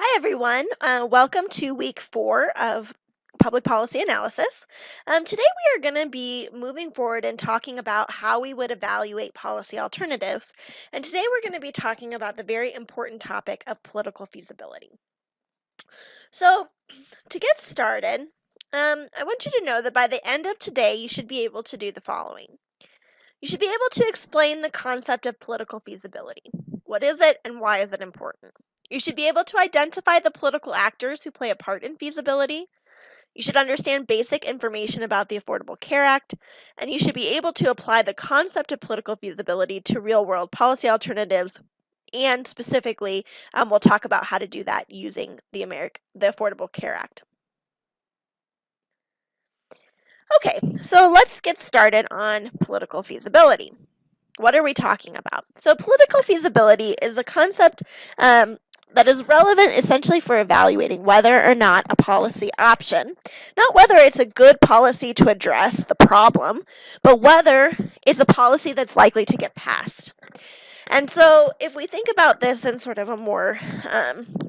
Hi, everyone. Welcome to week 4 of public policy analysis. Today, we are going to be moving forward and talking about how we would evaluate policy alternatives. And today, we're going to be talking about the very important topic of political feasibility. So, to get started, I want you to know that by the end of today, you should be able to do the following. You should be able to explain the concept of political feasibility. What is it and why is it important? You should be able to identify the political actors who play a part in feasibility. You should understand basic information about the Affordable Care Act, and you should be able to apply the concept of political feasibility to real-world policy alternatives. And specifically, we'll talk about how to do that using the Affordable Care Act. Okay, so let's get started on political feasibility. What are we talking about? So political feasibility is a concept that is relevant essentially for evaluating whether or not a policy option, not whether it's a good policy to address the problem, but whether it's a policy that's likely to get passed. And so if we think about this in sort of a more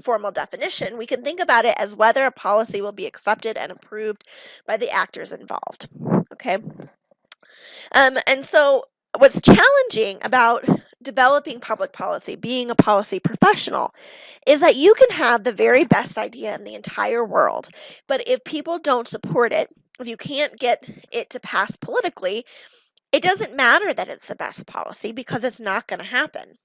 formal definition, we can think about it as whether a policy will be accepted and approved by the actors involved. Okay. And so what's challenging about developing public policy, being a policy professional, is that you can have the very best idea in the entire world, but if people don't support it, if you can't get it to pass politically, it doesn't matter that it's the best policy because it's not going to happen.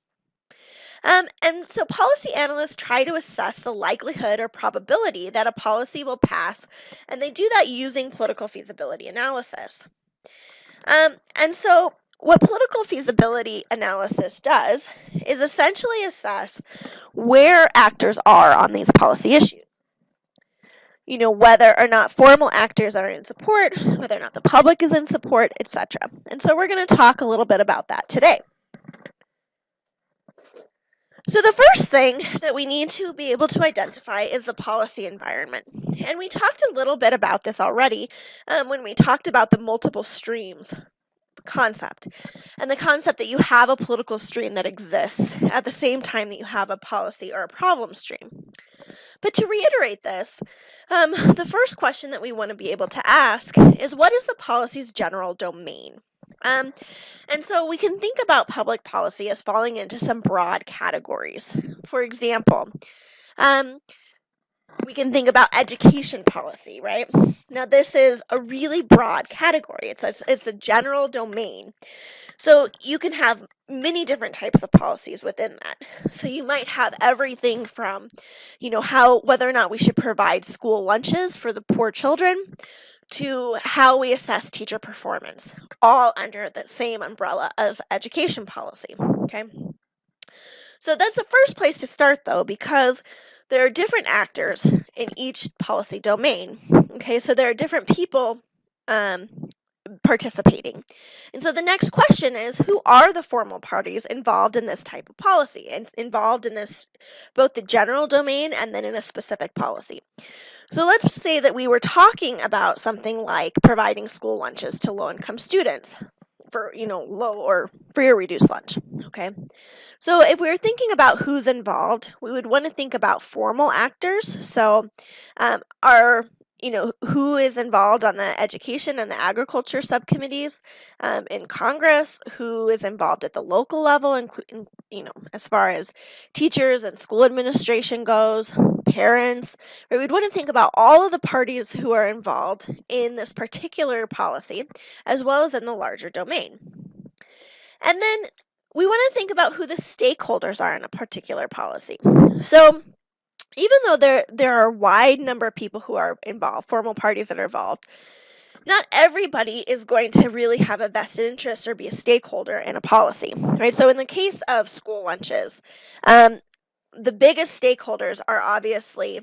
And so policy analysts try to assess the likelihood or probability that a policy will pass, and they do that using political feasibility analysis. And so what political feasibility analysis does is essentially assess where actors are on these policy issues. You know, whether or not formal actors are in support, whether or not the public is in support, etc. And so we're going to talk a little bit about that today. So the first thing that we need to be able to identify is the policy environment. And we talked a little bit about this already when we talked about the multiple streams concept, and the concept that you have a political stream that exists at the same time that you have a policy or a problem stream. But to reiterate this, the first question that we want to be able to ask is, what is the policy's general domain? And so we can think about public policy as falling into some broad categories. For example, we can think about education policy, right? Now, this is a really broad category. It's a general domain. So you can have many different types of policies within that. So you might have everything from, whether or not we should provide school lunches for the poor children, to how we assess teacher performance, all under the same umbrella of education policy, okay? So that's the first place to start, though, because there are different actors in each policy domain, okay? So there are different people participating. And so the next question is, who are the formal parties involved in this type of policy and involved in this, both the general domain and then in a specific policy? So let's say that we were talking about something like providing school lunches to low-income students for, low or free or reduced lunch, okay? So if we were thinking about who's involved, we would want to think about formal actors. So who is involved on the education and the agriculture subcommittees in Congress, who is involved at the local level, including, as far as teachers and school administration goes, parents. Right? We'd want to think about all of the parties who are involved in this particular policy, as well as in the larger domain. And then we want to think about who the stakeholders are in a particular policy. So even though there are a wide number of people who are involved, formal parties that are involved, not everybody is going to really have a vested interest or be a stakeholder in a policy, right? So in the case of school lunches, the biggest stakeholders are obviously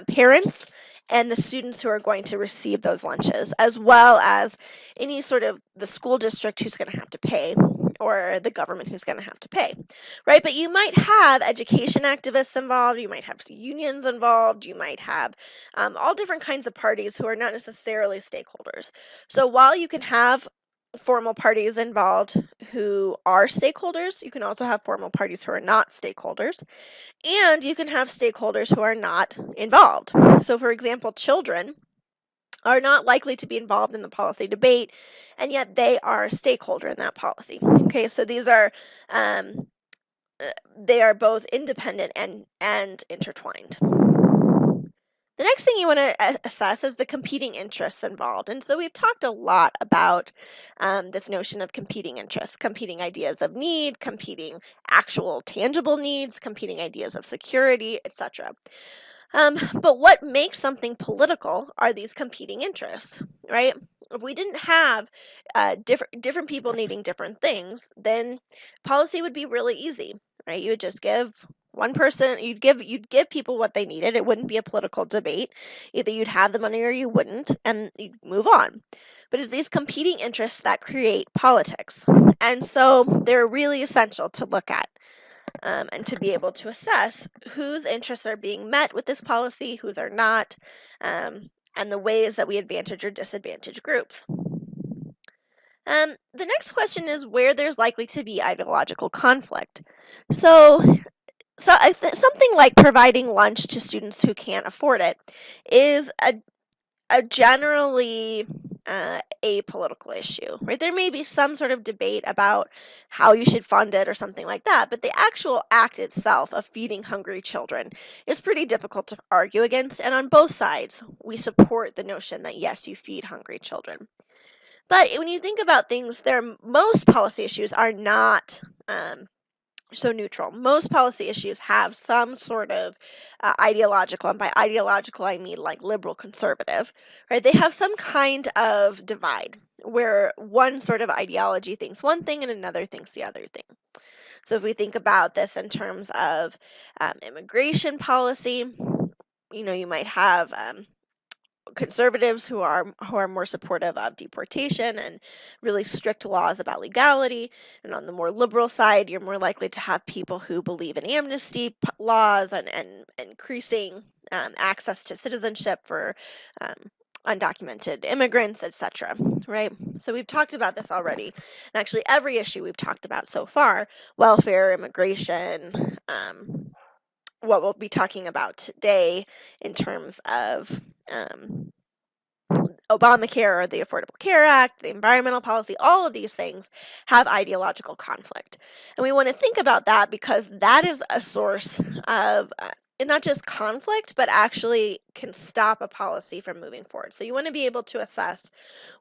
parents and the students who are going to receive those lunches, as well as any sort of the school district who's going to have to pay, or the government who's going to have to pay, right? But you might have education activists involved, you might have unions involved, you might have all different kinds of parties who are not necessarily stakeholders. So while you can have formal parties involved who are stakeholders. You can also have formal parties who are not stakeholders. And you can have stakeholders who are not involved. So, for example, children are not likely to be involved in the policy debate, and yet they are a stakeholder in that policy. Okay, so these are they are both independent and intertwined. The next thing you want to assess is the competing interests involved. And so we've talked a lot about this notion of competing interests, competing ideas of need, competing actual tangible needs, competing ideas of security, etc. But what makes something political are these competing interests, right? If we didn't have different people needing different things, then policy would be really easy, right? You would just give one person, you'd give people what they needed. It wouldn't be a political debate. Either you'd have the money or you wouldn't, and you'd move on. But it's these competing interests that create politics, and so they're really essential to look at. And to be able to assess whose interests are being met with this policy, whose are not, and the ways that we advantage or disadvantage groups. The next question is where there's likely to be ideological conflict. So something like providing lunch to students who can't afford it is a generally apolitical issue, right? There may be some sort of debate about how you should fund it or something like that, but the actual act itself of feeding hungry children is pretty difficult to argue against, and on both sides, we support the notion that yes, you feed hungry children. But when you think about things, most policy issues are not so neutral. Most policy issues have some sort of ideological, and by ideological I mean like liberal conservative, right? They have some kind of divide where one sort of ideology thinks one thing and another thinks the other thing. So if we think about this in terms of immigration policy, you might have conservatives who are more supportive of deportation and really strict laws about legality, and on the more liberal side you're more likely to have people who believe in amnesty laws and increasing access to citizenship for undocumented immigrants, etc. Right? So we've talked about this already, and actually every issue we've talked about so far: welfare, immigration, what we'll be talking about today in terms of Obamacare or the Affordable Care Act, the environmental policy, all of these things have ideological conflict. And we want to think about that because that is a source of not just conflict, but actually can stop a policy from moving forward. So you want to be able to assess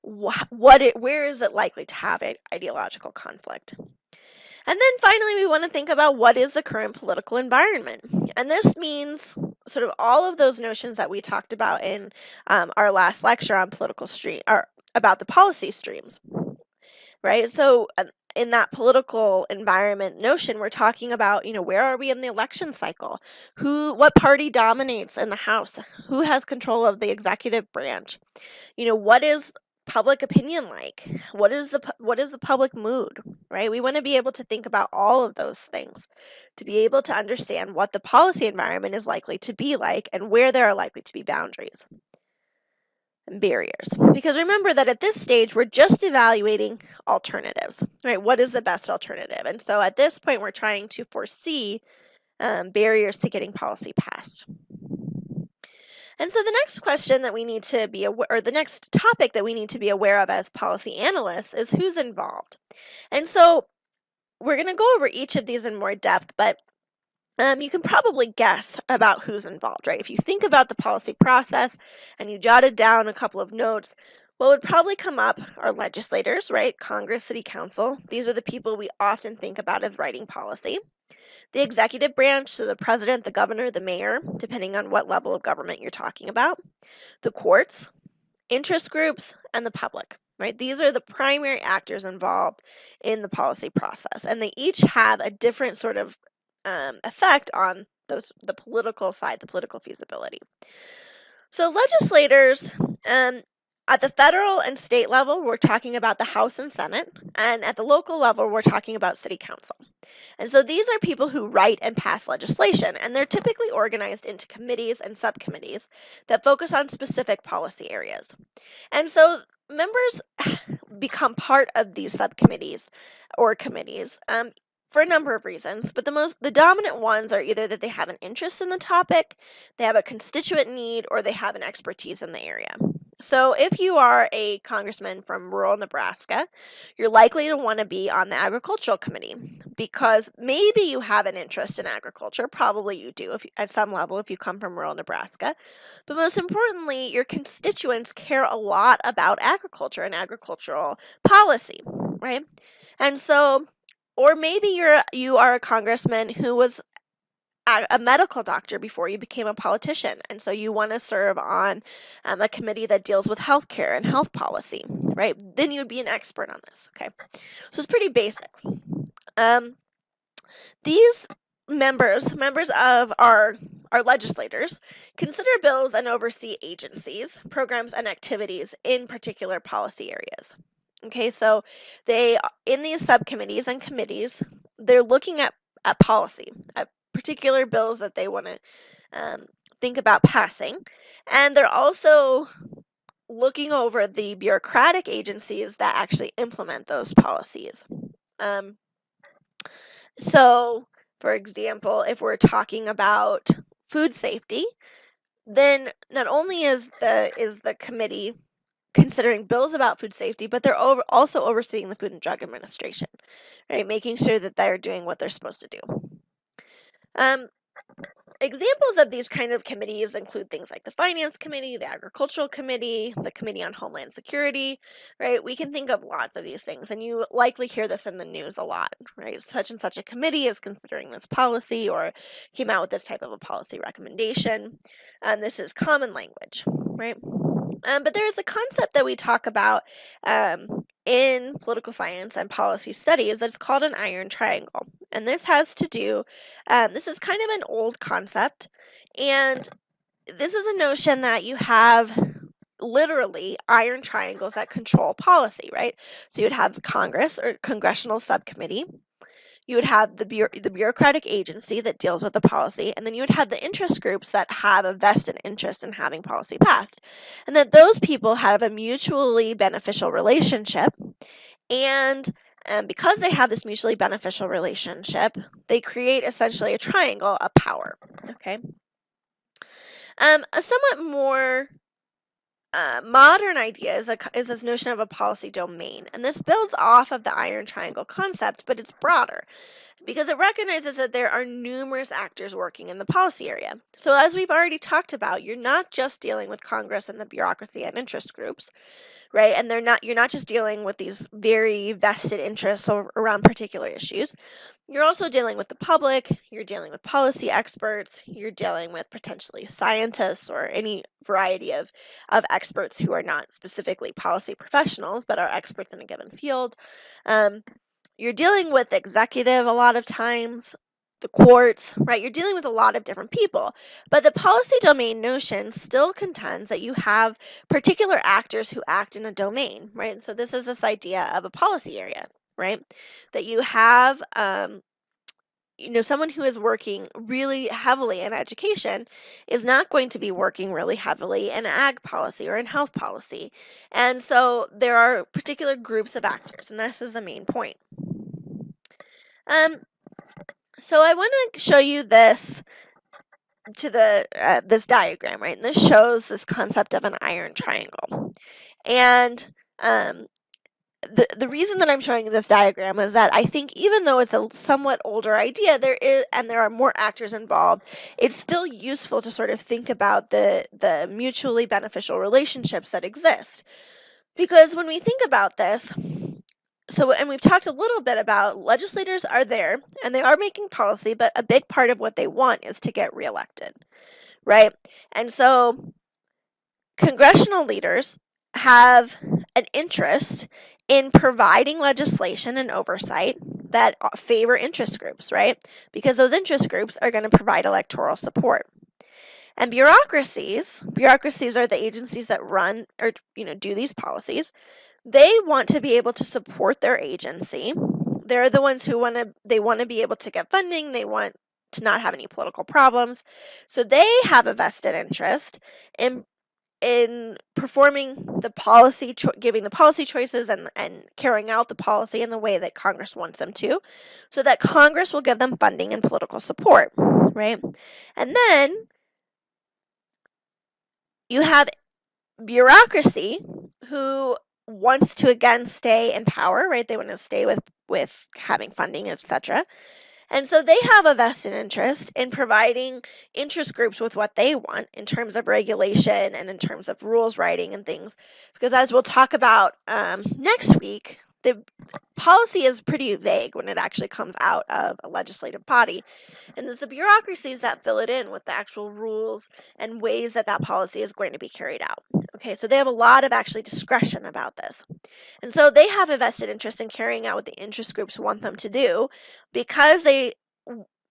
where is it likely to have ideological conflict. And then finally, we want to think about what is the current political environment. And this means sort of all of those notions that we talked about in our last lecture on political stream, or about the policy streams, right? So in that political environment notion, we're talking about, where are we in the election cycle? What party dominates in the House? Who has control of the executive branch? What is public opinion like? What is the public mood, right? We want to be able to think about all of those things to be able to understand what the policy environment is likely to be like and where there are likely to be boundaries and barriers. Because remember that at this stage, we're just evaluating alternatives, right? What is the best alternative? And so at this point, we're trying to foresee barriers to getting policy passed. And so the next question that we need to be aware, or the next topic that we need to be aware of as policy analysts, is who's involved. And so we're going to go over each of these in more depth, but you can probably guess about who's involved, right? If you think about the policy process and you jotted down a couple of notes, what would probably come up are legislators, right? Congress, City Council. These are the people we often think about as writing policy. The executive branch, so the president, the governor, the mayor, depending on what level of government you're talking about. The courts, interest groups, and the public, right? These are the primary actors involved in the policy process, and they each have a different sort of effect on the political side, the political feasibility. So legislators, at the federal and state level, we're talking about the House and Senate, and at the local level, we're talking about City Council. And so these are people who write and pass legislation, and they're typically organized into committees and subcommittees that focus on specific policy areas. And so members become part of these subcommittees or committees for a number of reasons, but the dominant ones are either that they have an interest in the topic, they have a constituent need, or they have an expertise in the area. So if you are a congressman from rural Nebraska, you're likely to want to be on the agricultural committee because maybe you have an interest in agriculture. Probably you do at some level if you come from rural Nebraska. But most importantly, your constituents care a lot about agriculture and agricultural policy, right? And so, or maybe you are a congressman who was a medical doctor before you became a politician, and so you want to serve on a committee that deals with healthcare and health policy, right? Then you'd be an expert on this, okay? So it's pretty basic. These members of our legislators, consider bills and oversee agencies, programs, and activities in particular policy areas. Okay, so they, in these subcommittees and committees, they're looking at policy, at particular bills that they want to think about passing, and they're also looking over the bureaucratic agencies that actually implement those policies. So, for example, if we're talking about food safety, then not only is the committee considering bills about food safety, but they're also overseeing the Food and Drug Administration, right? Making sure that they're doing what they're supposed to do. Examples of these kind of committees include things like the Finance Committee, the Agricultural Committee, the Committee on Homeland Security, right? We can think of lots of these things, and you likely hear this in the news a lot, right? Such and such a committee is considering this policy or came out with this type of a policy recommendation. This is common language, right? But there's a concept that we talk about in political science and policy studies that's called an iron triangle. And this has to do, this is kind of an old concept, and this is a notion that you have literally iron triangles that control policy, right? So you'd have Congress or congressional subcommittee, you would have the bureaucratic agency that deals with the policy, and then you would have the interest groups that have a vested interest in having policy passed. And that those people have a mutually beneficial relationship, and because they have this mutually beneficial relationship, they create essentially a triangle of power, okay? A somewhat more modern idea is this notion of a policy domain, and this builds off of the iron triangle concept, but it's broader because it recognizes that there are numerous actors working in the policy area. So as we've already talked about, you're not just dealing with Congress and the bureaucracy and interest groups, right? And you're not just dealing with these very vested interests around particular issues. You're also dealing with the public, you're dealing with policy experts, you're dealing with potentially scientists or any variety of experts who are not specifically policy professionals but are experts in a given field. You're dealing with the executive a lot of times, the courts, right? You're dealing with a lot of different people. But the policy domain notion still contends that you have particular actors who act in a domain, right? And so this is this idea of a policy area, right? That you have someone who is working really heavily in education is not going to be working really heavily in ag policy or in health policy. And so there are particular groups of actors, and this is the main point. So I want to show you this this diagram, right? And this shows this concept of an iron triangle. And the reason that I'm showing you this diagram is that I think even though it's a somewhat older idea, there are more actors involved, it's still useful to sort of think about the mutually beneficial relationships that exist. Because when we think about this, and we've talked a little bit about legislators are there and they are making policy, but a big part of what they want is to get reelected, right? And so congressional leaders have an interest in providing legislation and oversight that favor interest groups, right? Because those interest groups are going to provide electoral support. And bureaucracies are the agencies that run or do these policies. They want to be able to support their agency. They're the ones who want to be able to get funding. They want to not have any political problems. So they have a vested interest in in performing the policy, giving the policy choices and carrying out the policy in the way that Congress wants them to, so that Congress will give them funding and political support, right? And then you have bureaucracy who wants to again stay in power, right? They want to stay with having funding, etc. And so they have a vested interest in providing interest groups with what they want in terms of regulation and in terms of rules writing and things. Because as we'll talk about next week, the policy is pretty vague when it actually comes out of a legislative body. And it's the bureaucracies that fill it in with the actual rules and ways that that policy is going to be carried out. Okay, so they have a lot of actually discretion about this. And so they have a vested interest in carrying out what the interest groups want them to do because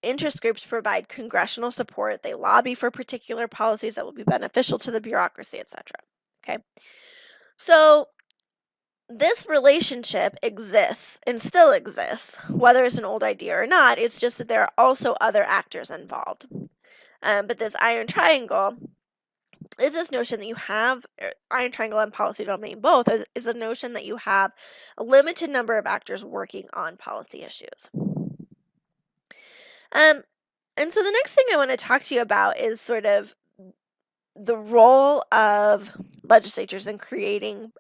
interest groups provide congressional support, they lobby for particular policies that will be beneficial to the bureaucracy, etc. Okay. So this relationship exists and still exists, whether it's an old idea or not. It's just that there are also other actors involved. But this iron triangle is this notion that you have, iron triangle and policy domain both, is a notion that you have a limited number of actors working on policy issues. And so the next thing I want to talk to you about is sort of the role of legislatures in creating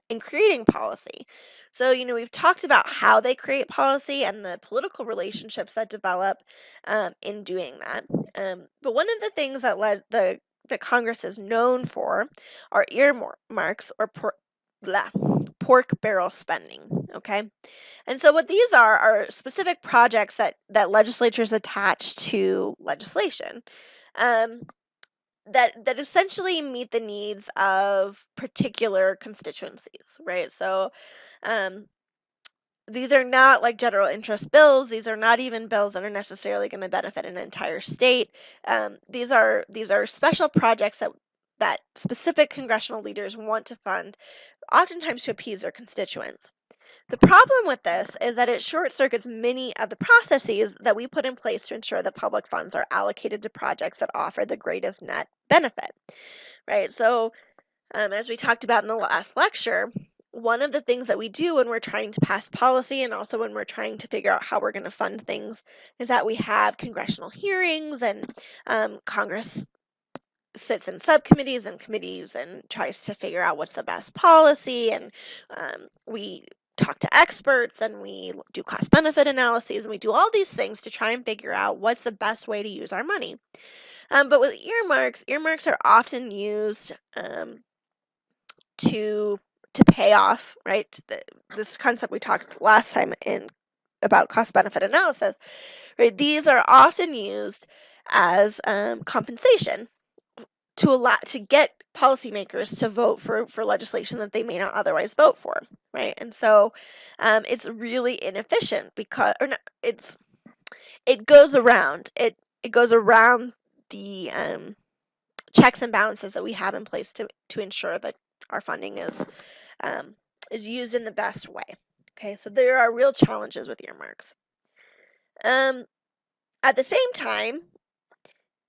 policy. So, we've talked about how they create policy and the political relationships that develop in doing that. But one of the things that the Congress is known for are earmarks or pork barrel spending. Okay, and so what these are specific projects that legislatures attach to legislation. That essentially meet the needs of particular constituencies, right? So these are not like general interest bills. These are not even bills that are necessarily going to benefit an entire state. These are special projects that specific congressional leaders want to fund, oftentimes to appease their constituents. The problem with this is that it short circuits many of the processes that we put in place to ensure that public funds are allocated to projects that offer the greatest net benefit, right? So as we talked about in the last lecture, one of the things that we do when we're trying to pass policy and also when we're trying to figure out how we're going to fund things is that we have congressional hearings and Congress sits in subcommittees and committees and tries to figure out what's the best policy, and we talk to experts and we do cost benefit analyses and we do all these things to try and figure out what's the best way to use our money. But with earmarks are often used to pay off, right? This concept we talked last time about cost benefit analysis, right? These are often used as compensation to get policymakers to vote for legislation that they may not otherwise vote for, right? And so it's really inefficient because, or not, it goes around the checks and balances that we have in place to ensure that our funding is used in the best way. Okay, so there are real challenges with earmarks. At the same time,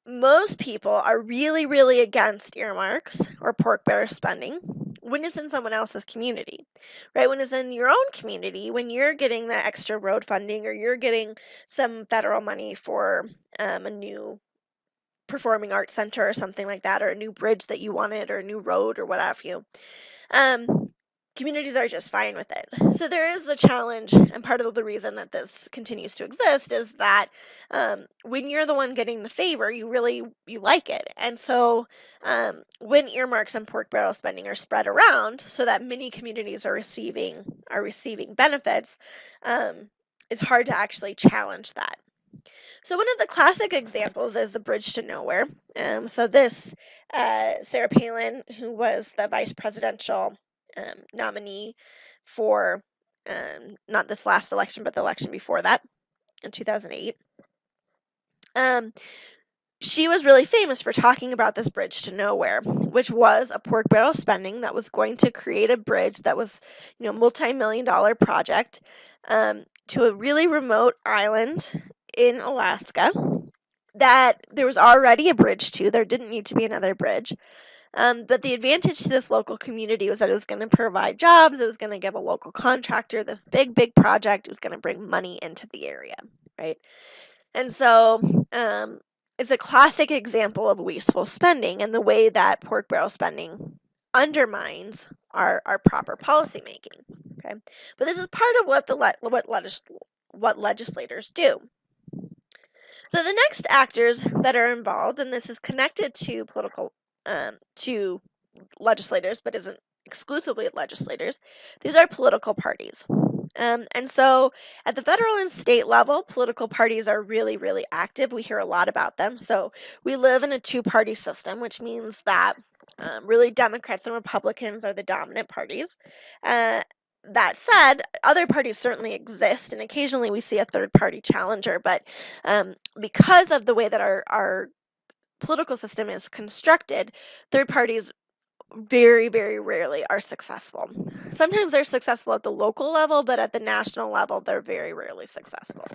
most people are really, really against earmarks or pork barrel spending when it's in someone else's community, right? When it's in your own community, when you're getting the extra road funding or you're getting some federal money for a new performing arts center or something like that, or a new bridge that you wanted, or a new road or what have you. Communities are just fine with it. So there is a challenge, and part of the reason that this continues to exist is that when you're the one getting the favor, you like it. And so when earmarks and pork barrel spending are spread around so that many communities are receiving benefits, it's hard to actually challenge that. So one of the classic examples is the Bridge to Nowhere. So this, Sarah Palin, who was the vice presidential nominee for not this last election, but the election before that in 2008. She was really famous for talking about this Bridge to Nowhere, which was a pork barrel spending that was going to create a bridge that was, multi-million-dollar project to a really remote island in Alaska that there was already a bridge to. There didn't need to be another bridge. But the advantage to this local community was that it was going to provide jobs, it was going to give a local contractor this big, big project, it was going to bring money into the area, right? And so it's a classic example of wasteful spending and the way that pork barrel spending undermines our proper policymaking. Okay, but this is part of what legislators do. So the next actors that are involved, and this is connected to to legislators, but isn't exclusively legislators, these are political parties. And so at the federal and state level, political parties are really, really active. We hear a lot about them. So we live in a two-party system, which means that really Democrats and Republicans are the dominant parties. That said, other parties certainly exist, and occasionally we see a third-party challenger. But because of the way that our political system is constructed, third parties very, very rarely are successful. Sometimes they're successful at the local level, but at the national level, they're very rarely successful.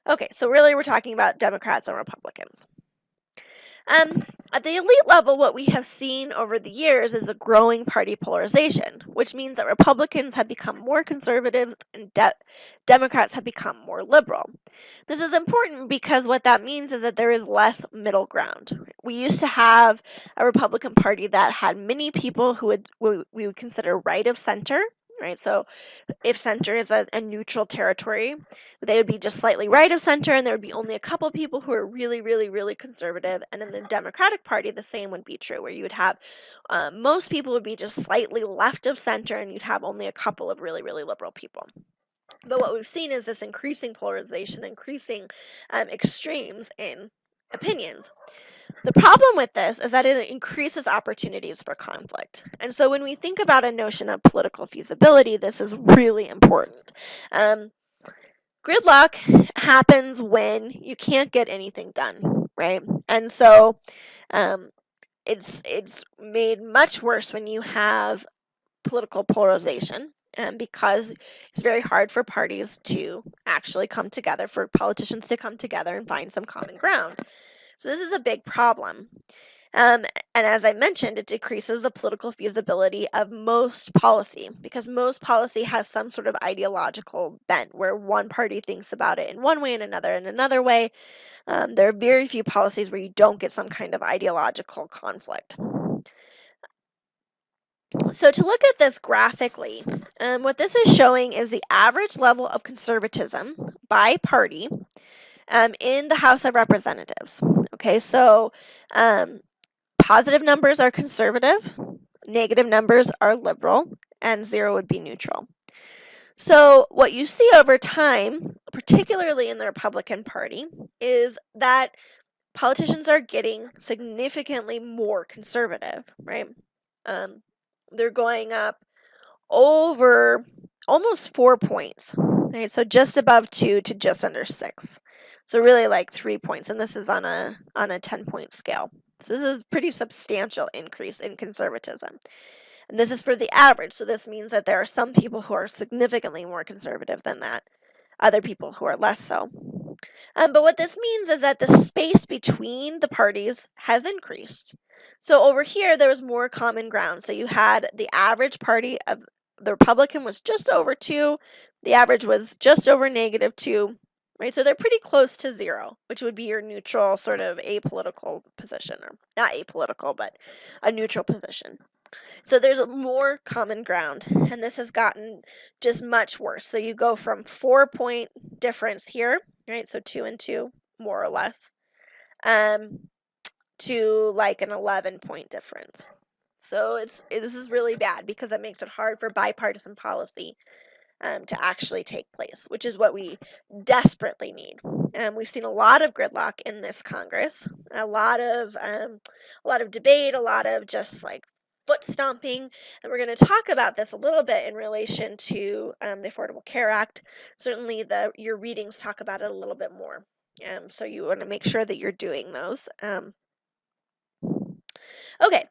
Okay, so really we're talking about Democrats and Republicans. At the elite level, what we have seen over the years is a growing party polarization, which means that Republicans have become more conservative and Democrats have become more liberal. This is important because what that means is that there is less middle ground. We used to have a Republican Party that had many people who we would consider right of center, right? So if center is a neutral territory, they would be just slightly right of center, and there would be only a couple people who are really, really, really conservative. And in the Democratic Party, the same would be true, where you would have most people would be just slightly left of center, and you'd have only a couple of really, really liberal people. But what we've seen is this increasing polarization, increasing extremes in opinions. The problem with this is that it increases opportunities for conflict. And so when we think about a notion of political feasibility, this is really important. Gridlock happens when you can't get anything done, right? And so it's made much worse when you have political polarization, because it's very hard for parties to actually come together, for politicians to come together and find some common ground. So this is a big problem. And as I mentioned, it decreases the political feasibility of most policy, because most policy has some sort of ideological bent where one party thinks about it in one way and another in another way. There are very few policies where you don't get some kind of ideological conflict. So to look at this graphically, what this is showing is the average level of conservatism by party in the House of Representatives. Okay, so positive numbers are conservative, negative numbers are liberal, and 0 would be neutral. So what you see over time, particularly in the Republican Party, is that politicians are getting significantly more conservative, right? They're going up over almost 4 points, right? So just above 2 to just under 6. So really like 3 points, and this is on a 10-point scale. So this is a pretty substantial increase in conservatism. And this is for the average, so this means that there are some people who are significantly more conservative than that, other people who are less so. But what this means is that the space between the parties has increased. So over here, there was more common ground. So you had the average party of the Republican was just over 2. The average was just over -2, right? So they're pretty close to 0, which would be your neutral sort of apolitical position, or not apolitical, but a neutral position. So there's more common ground, and this has gotten just much worse. So you go from 4-point difference here, right? So 2 and 2, more or less, to like an 11-point difference. So this is really bad because it makes it hard for bipartisan policy to actually take place, which is what we desperately need. We've seen a lot of gridlock in this Congress, a lot of debate, a lot of just like foot stomping, and we're going to talk about this a little bit in relation to the Affordable Care Act. Certainly your readings talk about it a little bit more, so you want to make sure that you're doing those. Okay.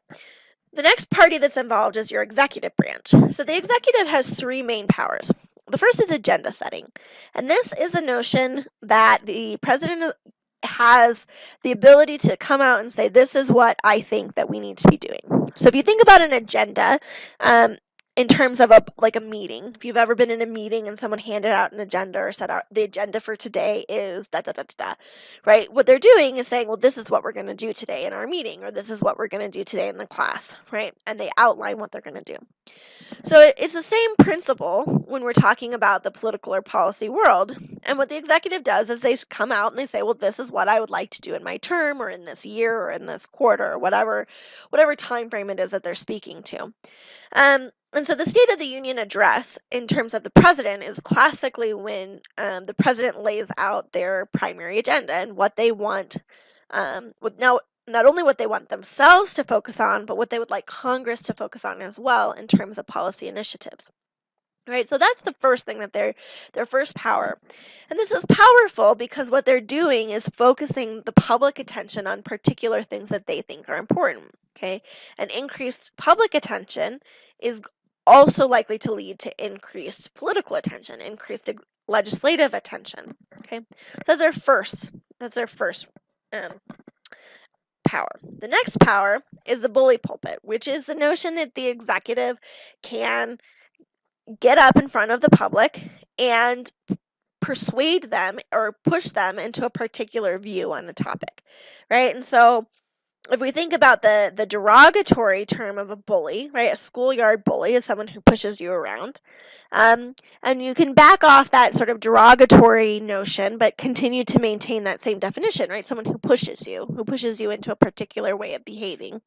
The next party that's involved is your executive branch. So the executive has 3 main powers. The first is agenda setting, and this is a notion that the president has the ability to come out and say, this is what I think that we need to be doing. So if you think about an agenda, in terms of a meeting, if you've ever been in a meeting and someone handed out an agenda or said the agenda for today is da da da da da, right? What they're doing is saying, well, this is what we're going to do today in our meeting, or this is what we're going to do today in the class, right? And they outline what they're going to do. So it's the same principle when we're talking about the political or policy world. And what the executive does is they come out and they say, well, this is what I would like to do in my term or in this year or in this quarter or whatever time frame it is that they're speaking to. And so the State of the Union address in terms of the president is classically when the president lays out their primary agenda and what they want, not only what they want themselves to focus on, but what they would like Congress to focus on as well in terms of policy initiatives. Right, so that's the first thing, that their first power. And this is powerful because what they're doing is focusing the public attention on particular things that they think are important. Okay, and increased public attention is also likely to lead to increased political attention, increased legislative attention. Okay, so that's their first. Power. The next power is the bully pulpit, which is the notion that the executive can get up in front of the public and persuade them or push them into a particular view on the topic, right? And so if we think about the derogatory term of a bully, right, a schoolyard bully is someone who pushes you around. And you can back off that sort of derogatory notion, but continue to maintain that same definition, right? Someone who pushes you into a particular way of behaving.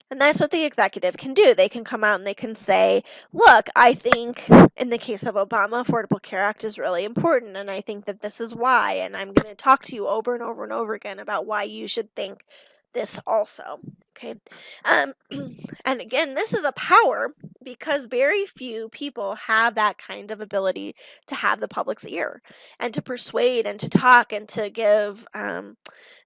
And that's what the executive can do. They can come out and they can say, look, I think in the case of Obama, Affordable Care Act is really important, and I think that this is why, and I'm going to talk to you over and over and over again about why you should think this also. Okay. And again, this is a power because very few people have that kind of ability to have the public's ear and to persuade and to talk and to give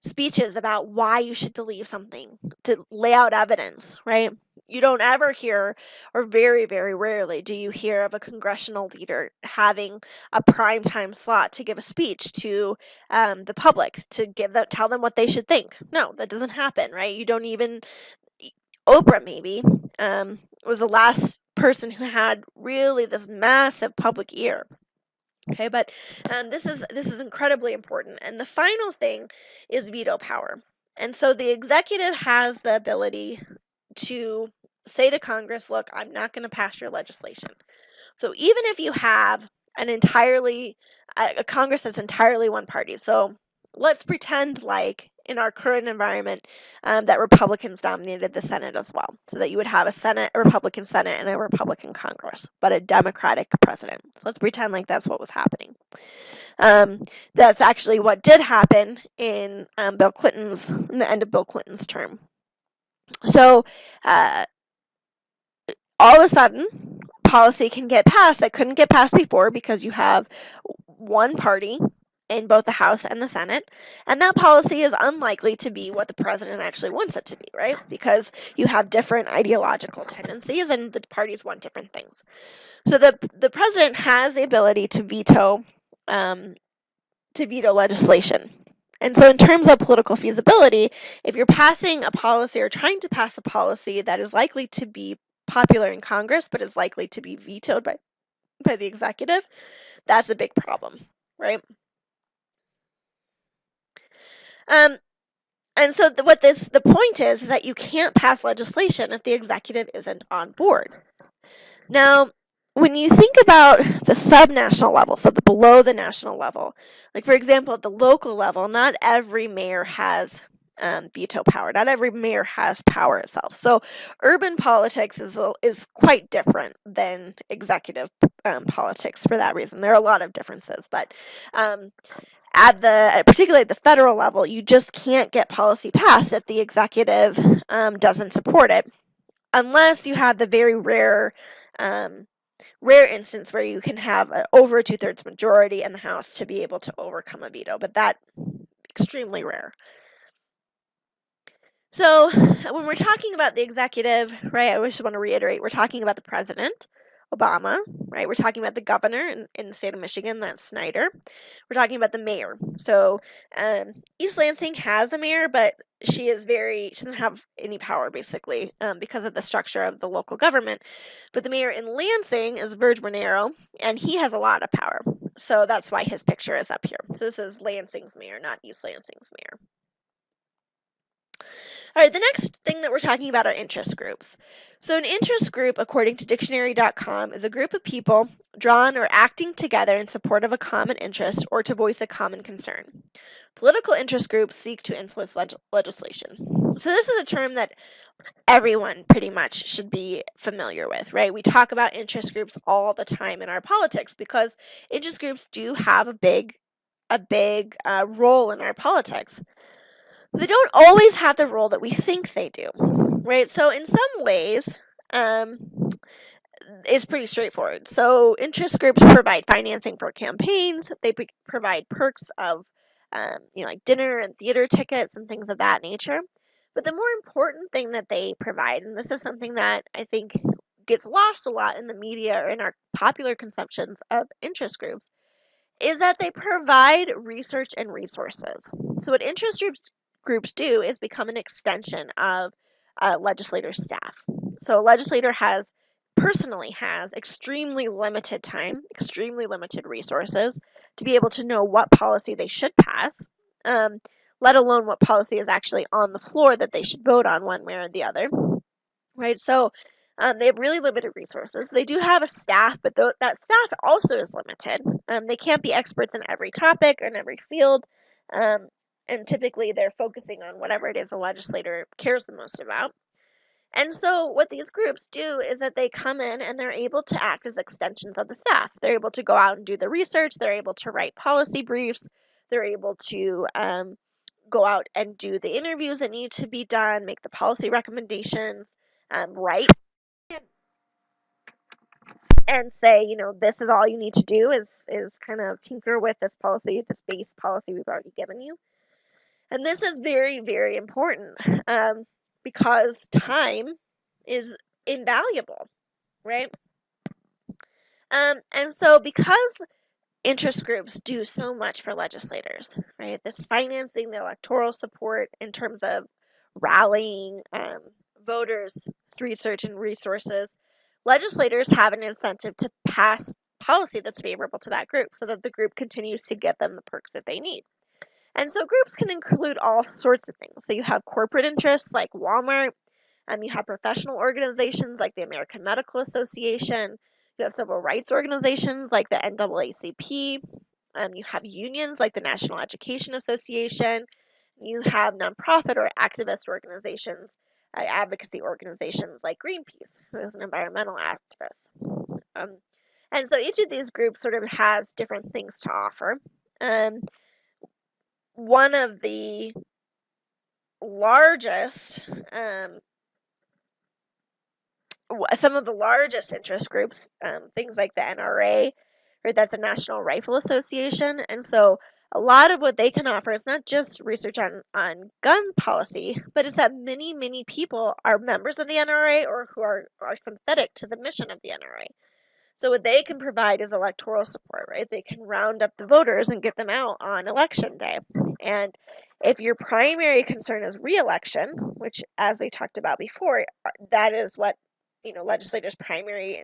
speeches about why you should believe something, to lay out evidence, right? You don't ever hear, or very, very rarely do you hear of a congressional leader having a primetime slot to give a speech to the public, to tell them what they should think. No, that doesn't happen, right? You don't even, Oprah maybe was the last person who had really this massive public ear. Okay, but this is incredibly important. And the final thing is veto power. And so the executive has the ability to say to Congress, look, I'm not going to pass your legislation. So even if you have a Congress that's entirely one party. So let's pretend like in our current environment that Republicans dominated the Senate as well. So that you would have a Republican Senate and a Republican Congress, but a Democratic president. Let's pretend like that's what was happening. That's actually what did happen in the end of Bill Clinton's term. So all of a sudden, policy can get passed that couldn't get passed before because you have one party in both the House and the Senate, and that policy is unlikely to be what the president actually wants it to be, right? Because you have different ideological tendencies and the parties want different things. So the president has the ability to veto legislation. And so in terms of political feasibility, if you're passing a policy or trying to pass a policy that is likely to be popular in Congress but is likely to be vetoed by the executive, that's a big problem, right? And so the point is that you can't pass legislation if the executive isn't on board. Now, when you think about the subnational level, so the below the national level, like for example, at the local level, not every mayor has veto power. Not every mayor has power itself. So urban politics is quite different than executive politics for that reason. There are a lot of differences, but particularly at the federal level, you just can't get policy passed if the executive doesn't support it, unless you have the very rare instance where you can have over a 2/3 majority in the House to be able to overcome a veto, but that's extremely rare. So when we're talking about the executive, right, I just want to reiterate, we're talking about the president, Obama, right? We're talking about the governor in the state of Michigan, that's Snyder. We're talking about the mayor. So East Lansing has a mayor, but she doesn't have any power basically because of the structure of the local government. But the mayor in Lansing is Verge Monero, and he has a lot of power. So that's why his picture is up here. So this is Lansing's mayor, not East Lansing's mayor. All right, the next thing that we're talking about are interest groups. So an interest group, according to dictionary.com, is a group of people drawn or acting together in support of a common interest or to voice a common concern. Political interest groups seek to influence legislation. So this is a term that everyone pretty much should be familiar with, right? We talk about interest groups all the time in our politics because interest groups do have a big role in our politics. They don't always have the role that we think they do, right? So in some ways, it's pretty straightforward. So interest groups provide financing for campaigns. They provide perks of, like dinner and theater tickets and things of that nature. But the more important thing that they provide, and this is something that I think gets lost a lot in the media or in our popular conceptions of interest groups, is that they provide research and resources. So what interest groups do is become an extension of a legislator's staff. So a legislator personally has extremely limited time, extremely limited resources to be able to know what policy they should pass, let alone what policy is actually on the floor that they should vote on one way or the other, right? So they have really limited resources. They do have a staff, but that staff also is limited. They can't be experts in every topic or in every field, and typically they're focusing on whatever it is a legislator cares the most about. And so what these groups do is that they come in and they're able to act as extensions of the staff. They're able to go out and do the research. They're able to write policy briefs. They're able to go out and do the interviews that need to be done, make the policy recommendations, write and say, this is all you need to do is kind of tinker with this policy, this base policy we've already given you. And this is very, very important because time is invaluable, right? And so because interest groups do so much for legislators, right? This financing, the electoral support in terms of rallying voters through research and resources, legislators have an incentive to pass policy that's favorable to that group so that the group continues to give them the perks that they need. And so groups can include all sorts of things. So you have corporate interests like Walmart, you have professional organizations like the American Medical Association, you have civil rights organizations like the NAACP, you have unions like the National Education Association, you have nonprofit or activist organizations, advocacy organizations like Greenpeace, who is an environmental activist. And so each of these groups sort of has different things to offer. One of the largest, some of the largest interest groups, things like the NRA, or that's the National Rifle Association, and so a lot of what they can offer is not just research on gun policy, but it's that many, many people are members of the NRA or who are sympathetic to the mission of the NRA. So what they can provide is electoral support, right? They can round up the voters and get them out on election day. And if your primary concern is re-election, which as we talked about before, that is what legislators' primary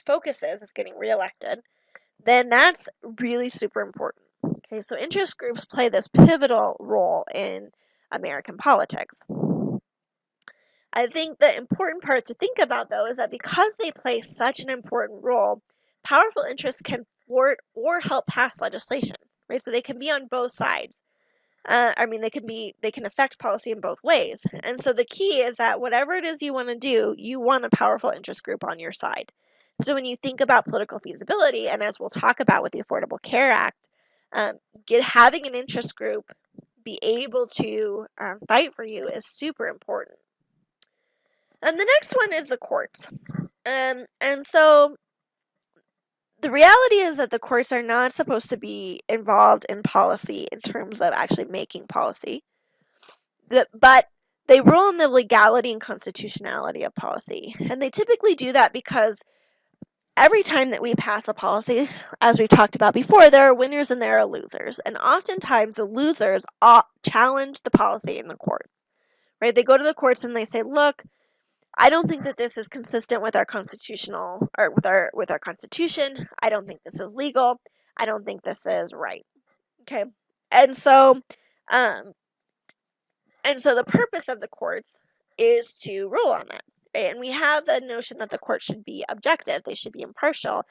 focus is getting reelected, then that's really super important. Okay, so interest groups play this pivotal role in American politics. I think the important part to think about, though, is that because they play such an important role, powerful interests can thwart or help pass legislation, right? So they can be on both sides. They can affect policy in both ways. And so the key is that whatever it is you want to do, you want a powerful interest group on your side. So when you think about political feasibility, and as we'll talk about with the Affordable Care Act, having an interest group be able to fight for you is super important. And the next one is the courts. And so the reality is that the courts are not supposed to be involved in policy in terms of actually making policy, but they rule on the legality and constitutionality of policy. And they typically do that because every time that we pass a policy, as we've talked about before, there are winners and there are losers. And oftentimes the losers challenge the policy in the courts, right? They go to the courts and they say, look, I don't think that this is consistent with our constitutional or with our constitution. I don't think this is legal. I don't think this is right. Okay. And so um the purpose of the courts is to rule on that. Right? And we have the notion that the court should be objective, they should be impartial.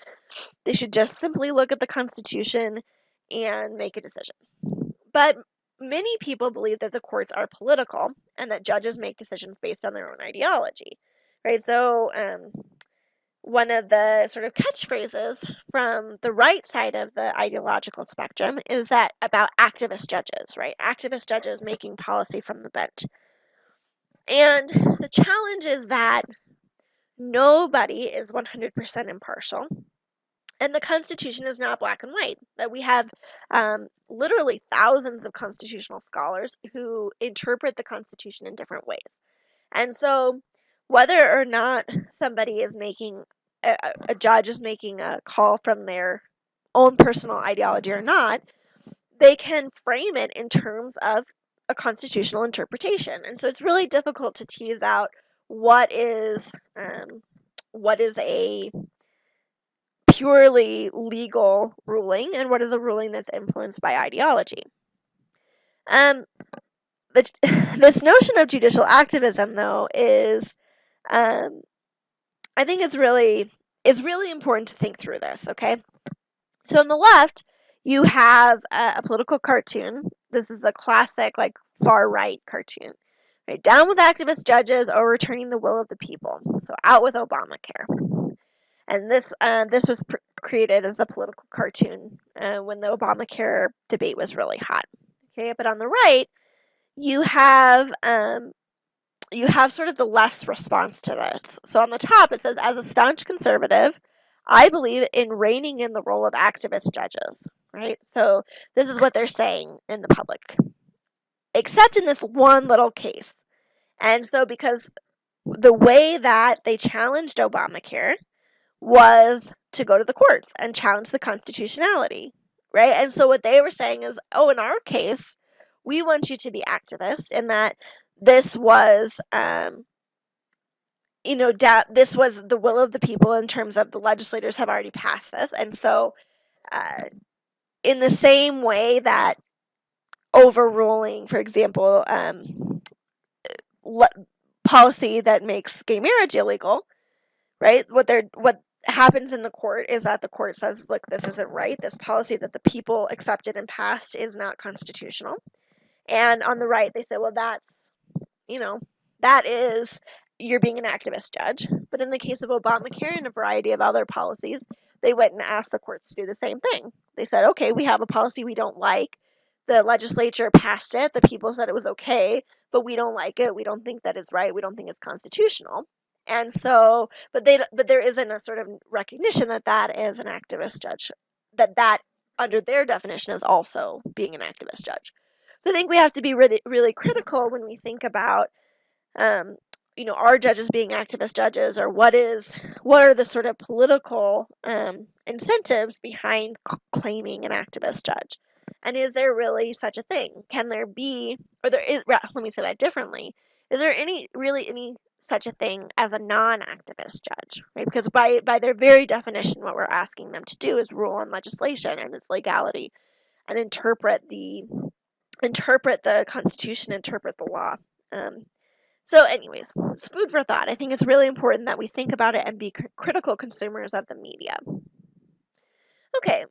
They should just simply look at the Constitution and make a decision. But many people believe that the courts are political and that judges make decisions based on their own ideology. Right? So one of the sort of catchphrases from the right side of the ideological spectrum is that about activist judges, right? Activist judges making policy from the bench. And the challenge is that nobody is 100% impartial. And the Constitution is not black and white. That we have literally thousands of constitutional scholars who interpret the Constitution in different ways. And so whether or not somebody is making, a judge is making a call from their own personal ideology or not, they can frame it in terms of a constitutional interpretation. And so it's really difficult to tease out what is a purely legal ruling and what is a ruling that's influenced by ideology. This notion of judicial activism, though, is I think it's really important to think through this, okay? So on the left, you have a political cartoon. This is a classic, like, far-right cartoon. Right? Down with activist judges, overturning the will of the people. So out with Obamacare. And this was created as a political cartoon when the Obamacare debate was really hot. Okay, but on the right, you have sort of the less response to this. So on the top, it says, as a staunch conservative, I believe in reining in the role of activist judges, right? So this is what they're saying in the public, except in this one little case. And so because the way that they challenged Obamacare was to go to the courts and challenge the constitutionality, right? And so what they were saying is, oh, in our case, we want you to be activist in that this was this was the will of the people in terms of the legislators have already passed this. And so in the same way that overruling, for example, policy that makes gay marriage illegal, right? What happens in the court is that the court says, look, this isn't right. This policy that the people accepted and passed is not constitutional. And on the right, they say, well, that is, you're being an activist judge. But in the case of Obamacare and a variety of other policies, they went and asked the courts to do the same thing. They said, okay, we have a policy we don't like. The legislature passed it. The people said it was okay, but we don't like it. We don't think that it's right. We don't think it's constitutional. And so, but there isn't a sort of recognition that that is an activist judge, that under their definition is also being an activist judge. So I think we have to be really, really critical when we think about, are judges being activist judges, or what are the sort of political incentives behind claiming an activist judge? And is there really such a thing? Can there be, let me say that differently. Is there any such a thing as a non-activist judge, right? Because by their very definition, what we're asking them to do is rule on legislation and its legality and interpret the Constitution, interpret the law. So anyways, it's food for thought. I think it's really important that we think about it and be critical consumers of the media. Okay,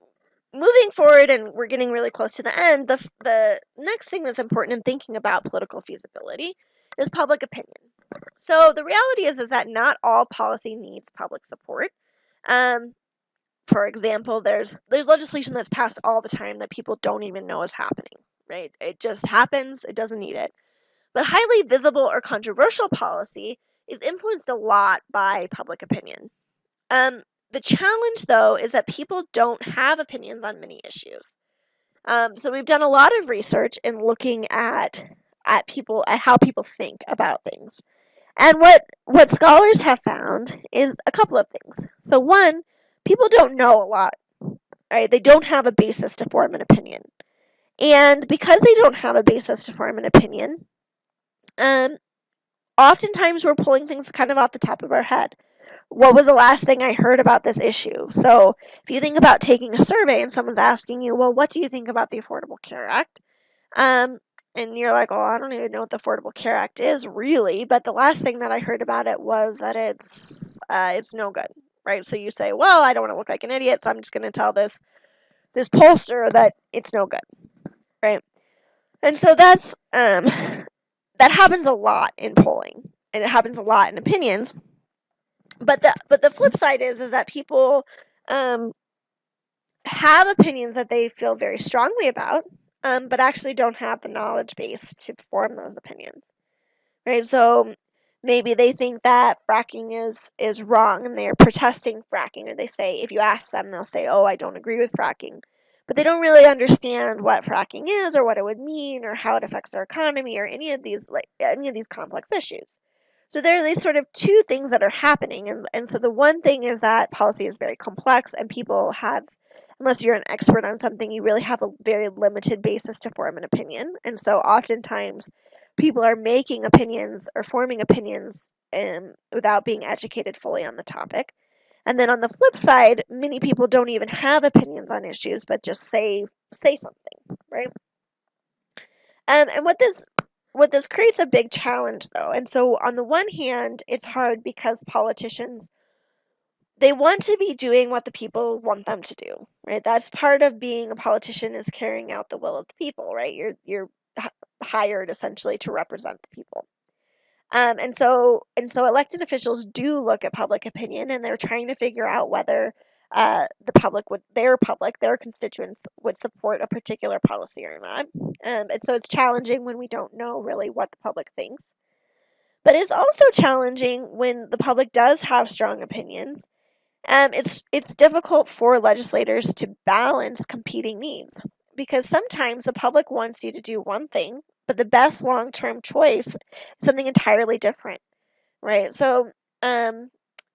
moving forward, and we're getting really close to the end, the next thing that's important in thinking about political feasibility is public opinion. So the reality is that not all policy needs public support. For example, there's legislation that's passed all the time that people don't even know is happening, right? It just happens, it doesn't need it. But highly visible or controversial policy is influenced a lot by public opinion. The challenge, though, is that people don't have opinions on many issues. So we've done a lot of research in looking at how people think about things. And what scholars have found is a couple of things. So one, people don't know a lot, right? They don't have a basis to form an opinion. And because they don't have a basis to form an opinion, um, oftentimes we're pulling things kind of off the top of our head. What was the last thing I heard about this issue? So if you think about taking a survey and someone's asking you, well, what do you think about the Affordable Care Act? Um, and you're like, oh, I don't even know what the Affordable Care Act is really, but the last thing that I heard about it was that it's no good, right? So you say, well, I don't want to look like an idiot, so I'm just going to tell this pollster that it's no good, right? And so that's that happens a lot in polling, and it happens a lot in opinions. But the flip side is that people um, have opinions that they feel very strongly about, but actually don't have the knowledge base to form those opinions, right? So maybe they think that fracking is wrong and they're protesting fracking, or they say, if you ask them, they'll say, oh, I don't agree with fracking. But they don't really understand what fracking is or what it would mean or how it affects our economy or any of these complex issues. So there are these sort of two things that are happening. And so the one thing is that policy is very complex and people have, unless you're an expert on something, you really have a very limited basis to form an opinion. And so oftentimes people are making opinions or forming opinions without being educated fully on the topic. And then on the flip side, many people don't even have opinions on issues, but just say something, right? And what this creates a big challenge though. And so on the one hand, it's hard because politicians, they want to be doing what the people want them to do, right? That's part of being a politician, is carrying out the will of the people, right? You're hired essentially to represent the people. And so elected officials do look at public opinion, and they're trying to figure out whether their constituents would support a particular policy or not. And so it's challenging when we don't know really what the public thinks. But it's also challenging when the public does have strong opinions. It's difficult for legislators to balance competing needs, because sometimes the public wants you to do one thing, but the best long-term choice is something entirely different, right? So,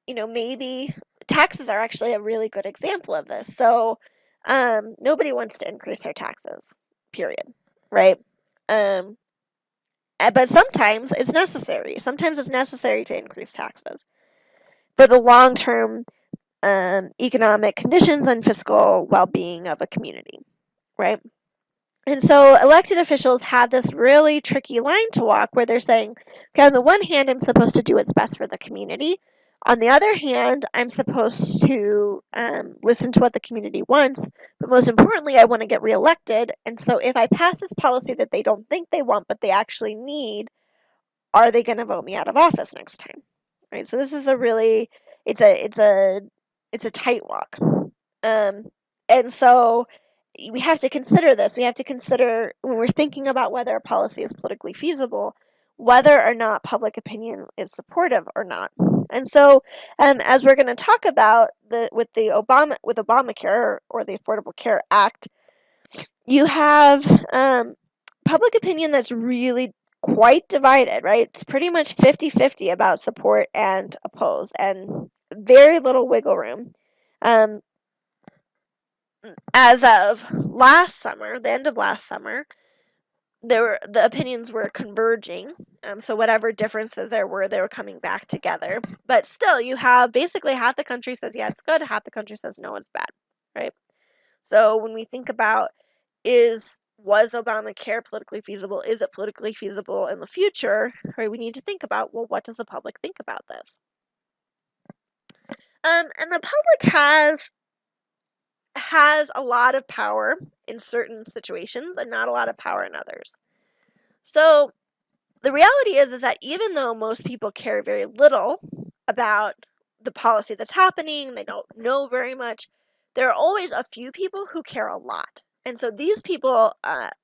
maybe taxes are actually a really good example of this. So, nobody wants to increase their taxes, period, right? Um, but sometimes it's necessary. Sometimes it's necessary to increase taxes for the long-term economic conditions and fiscal well-being of a community, right? And so elected officials have this really tricky line to walk where they're saying, okay, on the one hand, I'm supposed to do what's best for the community. On the other hand, I'm supposed to listen to what the community wants. But most importantly, I want to get reelected. And so if I pass this policy that they don't think they want, but they actually need, are they going to vote me out of office next time? Right. So this is it's a tight walk. Um, and so we have to consider this. We have to consider, when we're thinking about whether a policy is politically feasible, whether or not public opinion is supportive or not. And so, as we're going to talk about with Obamacare or the Affordable Care Act, you have public opinion that's really quite divided, right? It's pretty much 50-50 about support and oppose, and very little wiggle room. As of last summer, the end of last summer, the opinions were converging. So whatever differences there were, they were coming back together. But still, you have basically half the country says, yeah, it's good, half the country says, no, it's bad, right? So when we think about, was Obamacare politically feasible? Is it politically feasible in the future? Right? We need to think about, well, what does the public think about this? And the public has a lot of power in certain situations and not a lot of power in others. So the reality is that even though most people care very little about the policy that's happening, they don't know very much, there are always a few people who care a lot. And so these people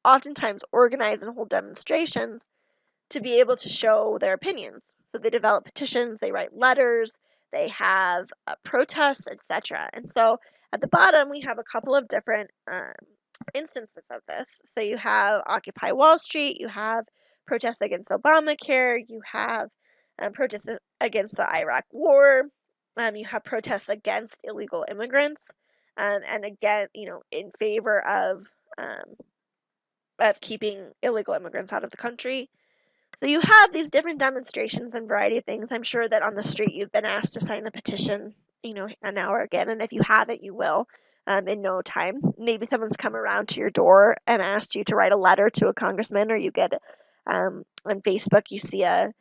oftentimes organize and hold demonstrations to be able to show their opinions. So they develop petitions, they write letters, they have protests, etc. And so at the bottom, we have a couple of different instances of this. So you have Occupy Wall Street, you have protests against Obamacare, you have protests against the Iraq War, You have protests against illegal immigrants, and again, in favor of keeping illegal immigrants out of the country. So you have these different demonstrations and variety of things. I'm sure that on the street you've been asked to sign a petition, an hour again, and if you haven't, you will in no time. Maybe someone's come around to your door and asked you to write a letter to a congressman, or you get on Facebook, you see a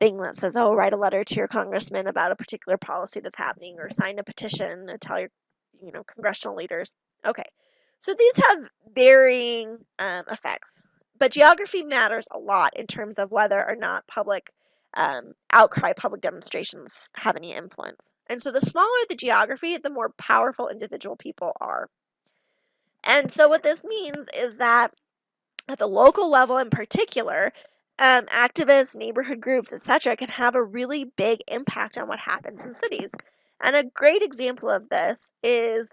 thing that says, "Oh, write a letter to your congressman about a particular policy that's happening, or sign a petition and tell your, congressional leaders." Okay, so these have varying effects. But geography matters a lot in terms of whether or not public outcry, public demonstrations have any influence. And so the smaller the geography, the more powerful individual people are. And so what this means is that at the local level in particular, activists, neighborhood groups, etc., can have a really big impact on what happens in cities. And a great example of this is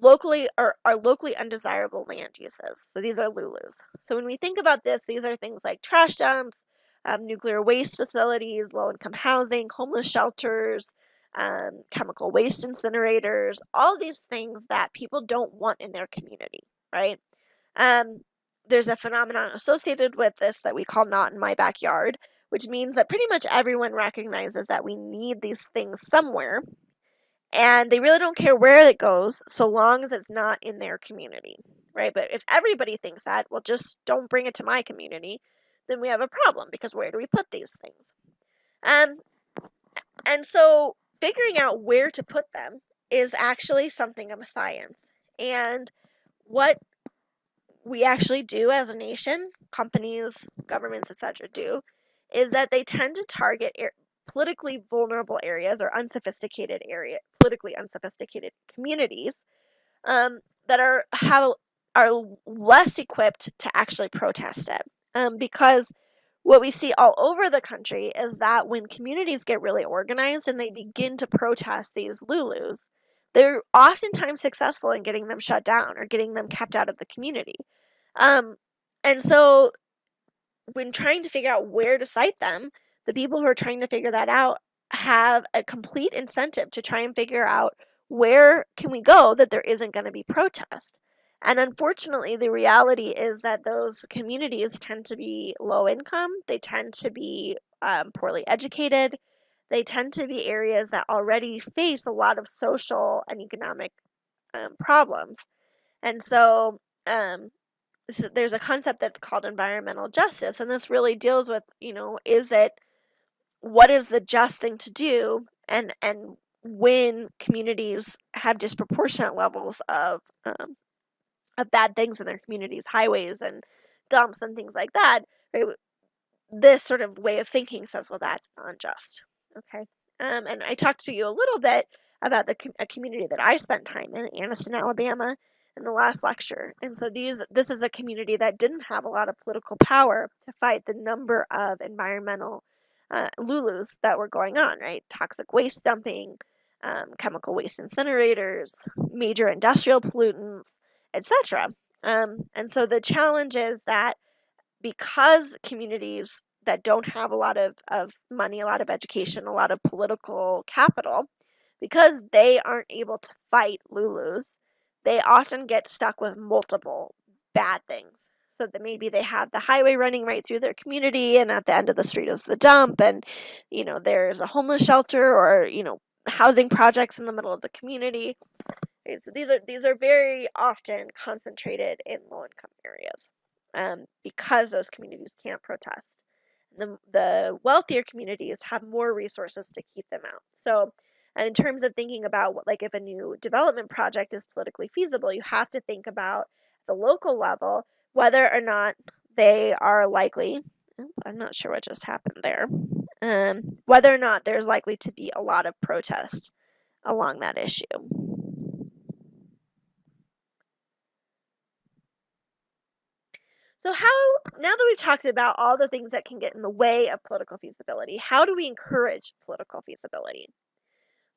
locally or are locally undesirable land uses. So these are LULUs. So when we think about this, these are things like trash dumps, nuclear waste facilities, low-income housing, homeless shelters, chemical waste incinerators, all these things that people don't want in their community, right? Um, there's a phenomenon associated with this that we call "not in my backyard," which means that pretty much everyone recognizes that we need these things somewhere, and they really don't care where it goes so long as it's not in their community, right? But if everybody thinks that, well, just don't bring it to my community, then we have a problem, because where do we put these things? Um, and so figuring out where to put them is actually something of a science. And what we actually do as a nation, companies, governments, etc., do, is that they tend to target politically vulnerable areas, or politically unsophisticated communities, that are less equipped to actually protest it. Because what we see all over the country is that when communities get really organized and they begin to protest these LULUs, they're oftentimes successful in getting them shut down or getting them kept out of the community. Um, and so when trying to figure out where to cite them, the people who are trying to figure that out have a complete incentive to try and figure out where can we go that there isn't going to be protest. And unfortunately, the reality is that those communities tend to be low income. They tend to be poorly educated. They tend to be areas that already face a lot of social and economic problems. And so there's a concept that's called environmental justice, and this really deals with, what is the just thing to do, and when communities have disproportionate levels of bad things in their communities, highways and dumps and things like that, right? This sort of way of thinking says, well, that's unjust. Okay. And I talked to you a little bit about a community that I spent time in Anniston, Alabama, in the last lecture. And so this is a community that didn't have a lot of political power to fight the number of environmental LULUs that were going on, right? Toxic waste dumping, chemical waste incinerators, major industrial pollutants, etc. And so the challenge is that because communities that don't have a lot of money, a lot of education, a lot of political capital, because they aren't able to fight LULUs, they often get stuck with multiple bad things. So that maybe they have the highway running right through their community, and at the end of the street is the dump, and there's a homeless shelter, or housing projects in the middle of the community. Okay, so these are very often concentrated in low-income areas, because those communities can't protest. The wealthier communities have more resources to keep them out. So, and in terms of thinking about like if a new development project is politically feasible, you have to think about the local level whether or not they are likely. I'm not sure what just happened there. Whether or not there's likely to be a lot of protest along that issue. So now that we've talked about all the things that can get in the way of political feasibility, how do we encourage political feasibility?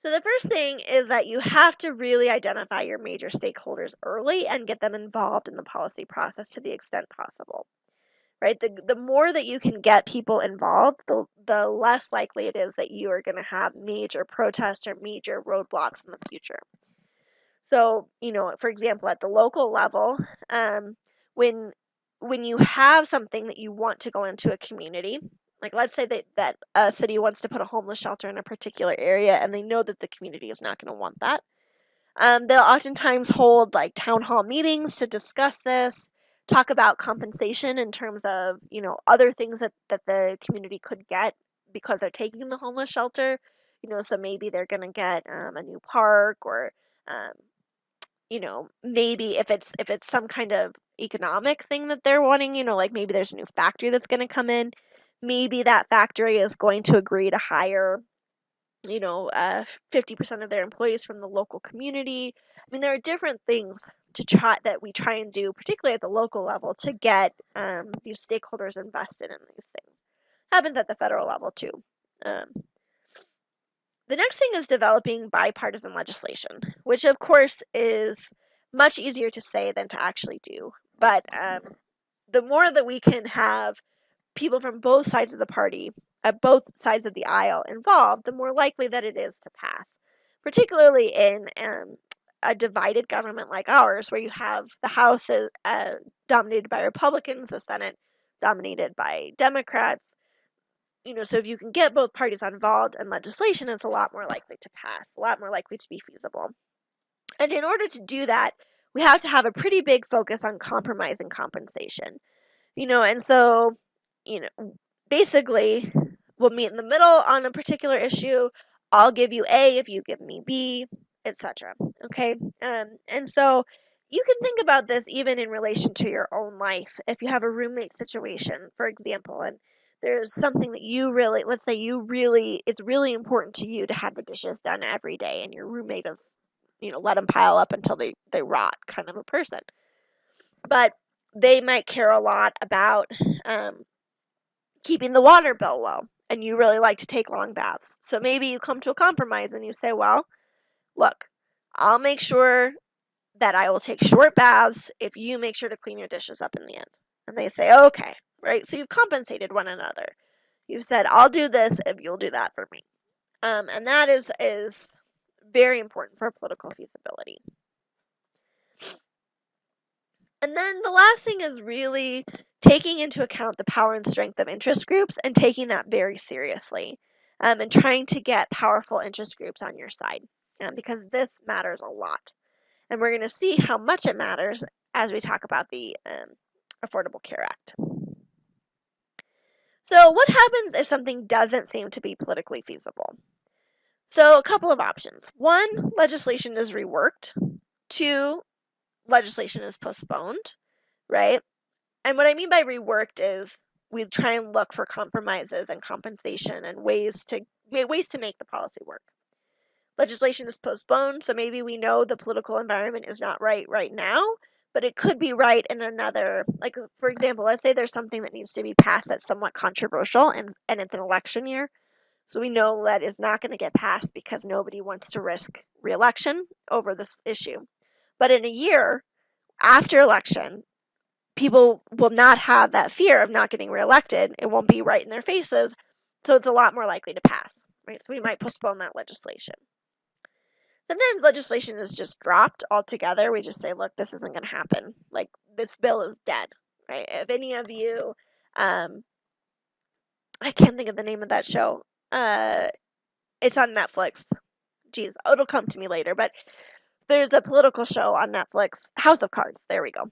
So the first thing is that you have to really identify your major stakeholders early and get them involved in the policy process to the extent possible, right? The more that you can get people involved, the less likely it is that you are going to have major protests or major roadblocks in the future. So, for example, at the local level, um, when when you have something that you want to go into a community, like let's say that a city wants to put a homeless shelter in a particular area and they know that the community is not going to want that. They'll oftentimes hold like town hall meetings to discuss this, talk about compensation in terms of, other things that the community could get because they're taking the homeless shelter. So maybe they're going to get a new park, or um, maybe if it's some kind of economic thing that they're wanting, like maybe there's a new factory that's going to come in, maybe that factory is going to agree to hire 50% of their employees from the local community. I mean, there are different things that we try and do, particularly at the local level, to get these stakeholders invested in these things. Happens at the federal level too. Um, the next thing is developing bipartisan legislation, which of course is much easier to say than to actually do. But the more that we can have people from both sides of the party, at both sides of the aisle involved, the more likely that it is to pass. Particularly in a divided government like ours, where you have the House dominated by Republicans, the Senate dominated by Democrats. So if you can get both parties involved in legislation, it's a lot more likely to pass, a lot more likely to be feasible. And in order to do that, we have to have a pretty big focus on compromise and compensation. And so, basically, we'll meet in the middle on a particular issue. I'll give you A if you give me B, etc. Okay? And so you can think about this even in relation to your own life. If you have a roommate situation, for example, and there's something that let's say it's really important to you to have the dishes done every day, and your roommate is, let them pile up until they rot kind of a person. But they might care a lot about keeping the water bill low, and you really like to take long baths. So maybe you come to a compromise and you say, well, look, I'll make sure that I will take short baths if you make sure to clean your dishes up in the end. And they say, okay, right? So you've compensated one another. You've said, I'll do this if you'll do that for me. And that is very important for political feasibility. And then the last thing is really taking into account the power and strength of interest groups and taking that very seriously, and trying to get powerful interest groups on your side, because this matters a lot. And we're going to see how much it matters as we talk about the Affordable Care Act. So what happens if something doesn't seem to be politically feasible? So a couple of options. One, legislation is reworked. Two, legislation is postponed, right? And what I mean by reworked is we try and look for compromises and compensation and ways to make the policy work. Legislation is postponed, so maybe we know the political environment is not right now, but it could be right in another, like for example, let's say there's something that needs to be passed that's somewhat controversial and it's an election year. So we know that it's not going to get passed because nobody wants to risk re-election over this issue. But in a year after election, people will not have that fear of not getting reelected. It won't be right in their faces, so it's a lot more likely to pass, right? So we might postpone that legislation. Sometimes legislation is just dropped altogether. We just say, look, this isn't going to happen. Like, this bill is dead, right? If any of you, I can't think of the name of that show. It's on Netflix. Geez, it'll come to me later. But there's a political show on Netflix, House of Cards. There we go.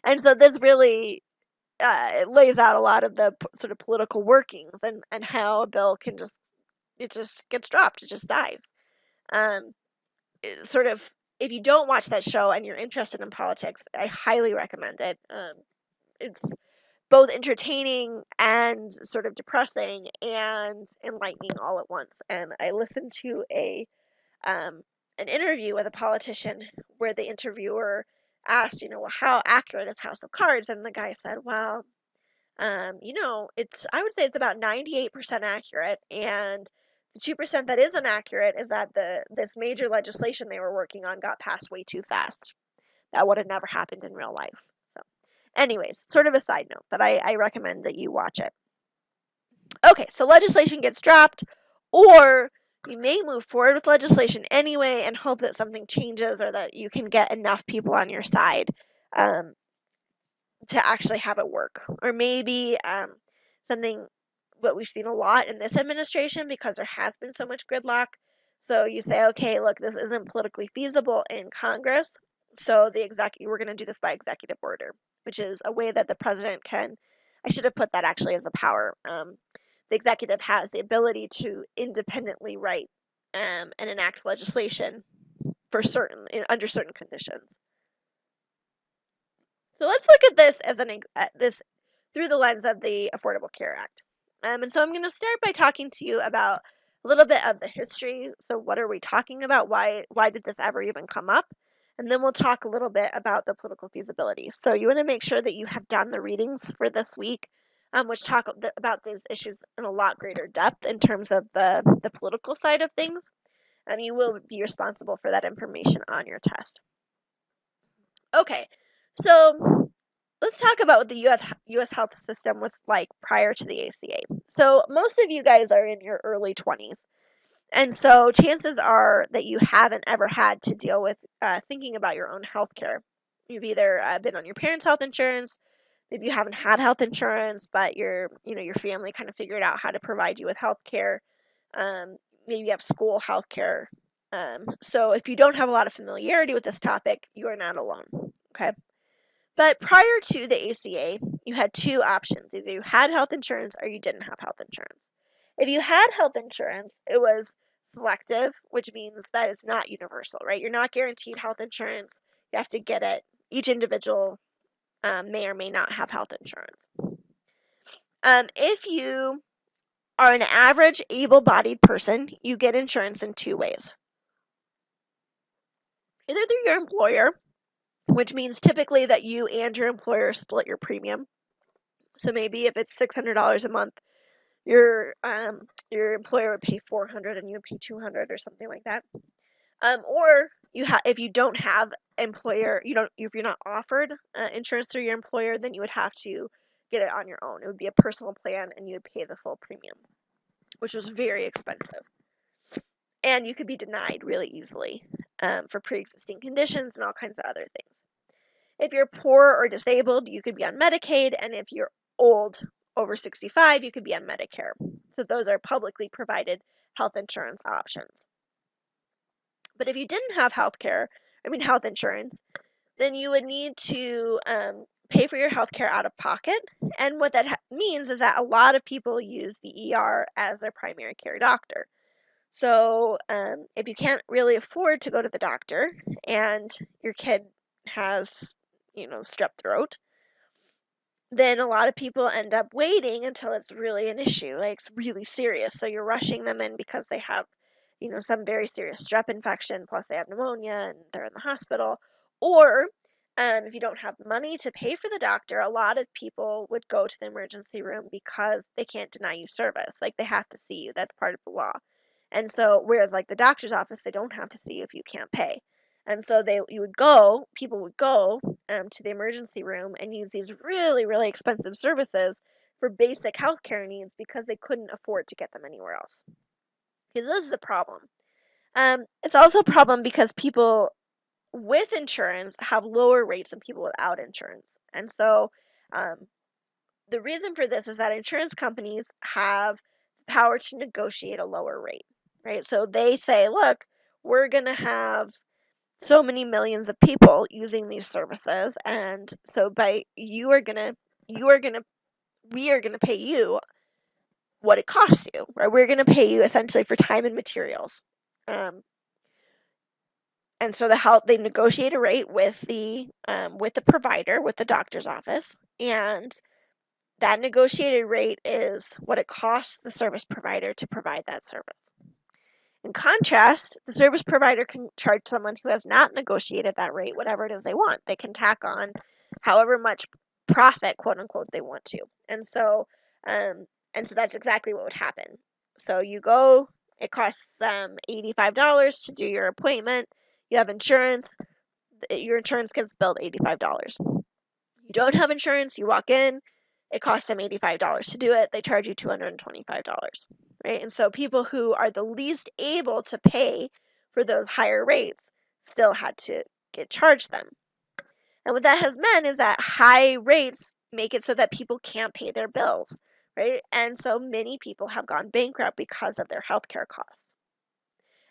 And so this really it lays out a lot of the sort of political workings and how a bill can just gets dropped. It just dies. Sort of, if you don't watch that show and you're interested in politics, I highly recommend it. It's both entertaining and sort of depressing and enlightening all at once. And I listened to an interview with a politician where the interviewer asked, well, how accurate is House of Cards? And the guy said, well, I would say it's about 98% accurate, and the 2% that isn't accurate is that this major legislation they were working on got passed way too fast. That would have never happened in real life. So Anyways, sort of a side note, but I recommend that you watch it. Okay, so legislation gets dropped, or you may move forward with legislation anyway and hope that something changes or that you can get enough people on your side um, to actually have it work. Or maybe something what we've seen a lot in this administration because there has been so much gridlock. So you say, okay, look, this isn't politically feasible in Congress. So we're going to do this by executive order, which is a way that the president can. I should have put that actually as a power. The executive has the ability to independently write and enact legislation for under certain conditions. So let's look at this as this through the lens of the Affordable Care Act. And so I'm going to start by talking to you about a little bit of the history. So what are we talking about? Why did this ever even come up? And then we'll talk a little bit about the political feasibility. So you want to make sure that you have done the readings for this week, which talk about these issues in a lot greater depth in terms of the political side of things. And you will be responsible for that information on your test. Okay, so let's talk about what the U.S. health system was like prior to the ACA. So most of you guys are in your early 20s. And so chances are that you haven't ever had to deal with thinking about your own health care. You've either been on your parents' health insurance, maybe you haven't had health insurance, but your family kind of figured out how to provide you with health care. Maybe you have school health care. So if you don't have a lot of familiarity with this topic, you are not alone. Okay. But prior to the ACA, you had two options. Either you had health insurance or you didn't have health insurance. If you had health insurance, it was selective, which means that it's not universal, right? You're not guaranteed health insurance. You have to get it. Each individual may or may not have health insurance. If you are an average able-bodied person, you get insurance in two ways. Either through your employer, which means typically that you and your employer split your premium. So maybe if it's $600 a month, your employer would pay $400 and you would pay $200 or something like that. Or if you don't have employer, if you're not offered insurance through your employer, then you would have to get it on your own. It would be a personal plan and you would pay the full premium, which was very expensive. And you could be denied really easily for pre-existing conditions and all kinds of other things. If you're poor or disabled, you could be on Medicaid, and if you're old, over 65, you could be on Medicare. So those are publicly provided health insurance options. But if you didn't have health insurance, then you would need to pay for your health care out of pocket. And what that means is that a lot of people use the ER as their primary care doctor. So if you can't really afford to go to the doctor and your kid has, strep throat, then a lot of people end up waiting until it's really an issue, like it's really serious. So you're rushing them in because they have, some very serious strep infection, plus they have pneumonia and they're in the hospital. Or if you don't have money to pay for the doctor, a lot of people would go to the emergency room because they can't deny you service. Like they have to see you. That's part of the law. And so, whereas like the doctor's office, they don't have to see you if you can't pay. And so people would go to the emergency room and use these really, really expensive services for basic healthcare needs because they couldn't afford to get them anywhere else. Because this is the problem. It's also a problem because people with insurance have lower rates than people without insurance. And so the reason for this is that insurance companies have the power to negotiate a lower rate, right? So they say, look, we're going to have so many millions of people using these services, and so we are gonna pay you what it costs you, right? We're gonna pay you essentially for time and materials, and so they negotiate a rate with the provider, with the doctor's office, and that negotiated rate is what it costs the service provider to provide that service. In contrast, the service provider can charge someone who has not negotiated that rate whatever it is they want. They can tack on however much profit, quote unquote, they want to. And so that's exactly what would happen. So you go, it costs $85 to do your appointment. You have insurance. Your insurance gets billed $85. You don't have insurance, you walk in, it costs them $85 to do it, they charge you $225, right? And so people who are the least able to pay for those higher rates still had to get charged them. And what that has meant is that high rates make it so that people can't pay their bills, right? And so many people have gone bankrupt because of their healthcare costs.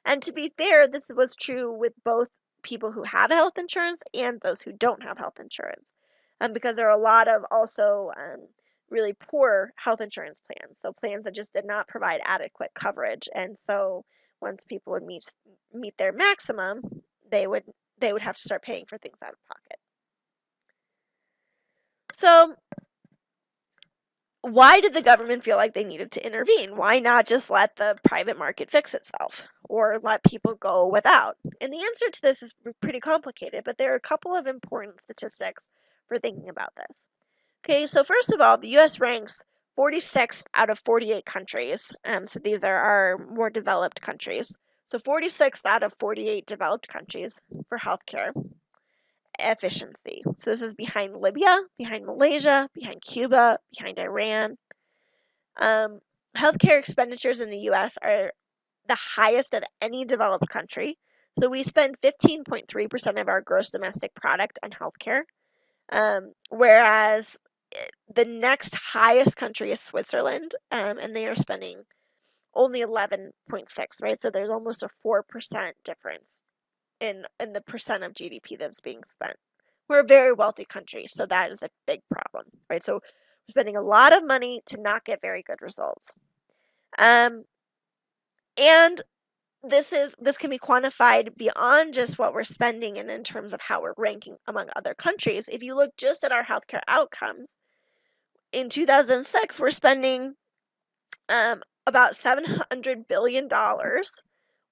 And to be fair, this was true with both people who have health insurance and those who don't have health insurance. Because there are a lot of also really poor health insurance plans. So plans that just did not provide adequate coverage. And so once people would meet their maximum, they would have to start paying for things out of pocket. So why did the government feel like they needed to intervene? Why not just let the private market fix itself or let people go without? And the answer to this is pretty complicated, but there are a couple of important statistics for thinking about this. Okay, so first of all, the US ranks 46th out of 48 countries. So these are our more developed countries. So 46th out of 48 developed countries for healthcare efficiency. So this is behind Libya, behind Malaysia, behind Cuba, behind Iran. Healthcare expenditures in the US are the highest of any developed country. So we spend 15.3% of our gross domestic product on healthcare, whereas the next highest country is Switzerland, and they are spending only 11.6, right? So there's almost a 4% difference in the percent of GDP that's being spent. We're a very wealthy country, so that is a big problem, right? So we're spending a lot of money to not get very good results. And this can be quantified beyond just what we're spending and in terms of how we're ranking among other countries. If you look just at our healthcare outcomes, in 2006, we're spending about $700 billion,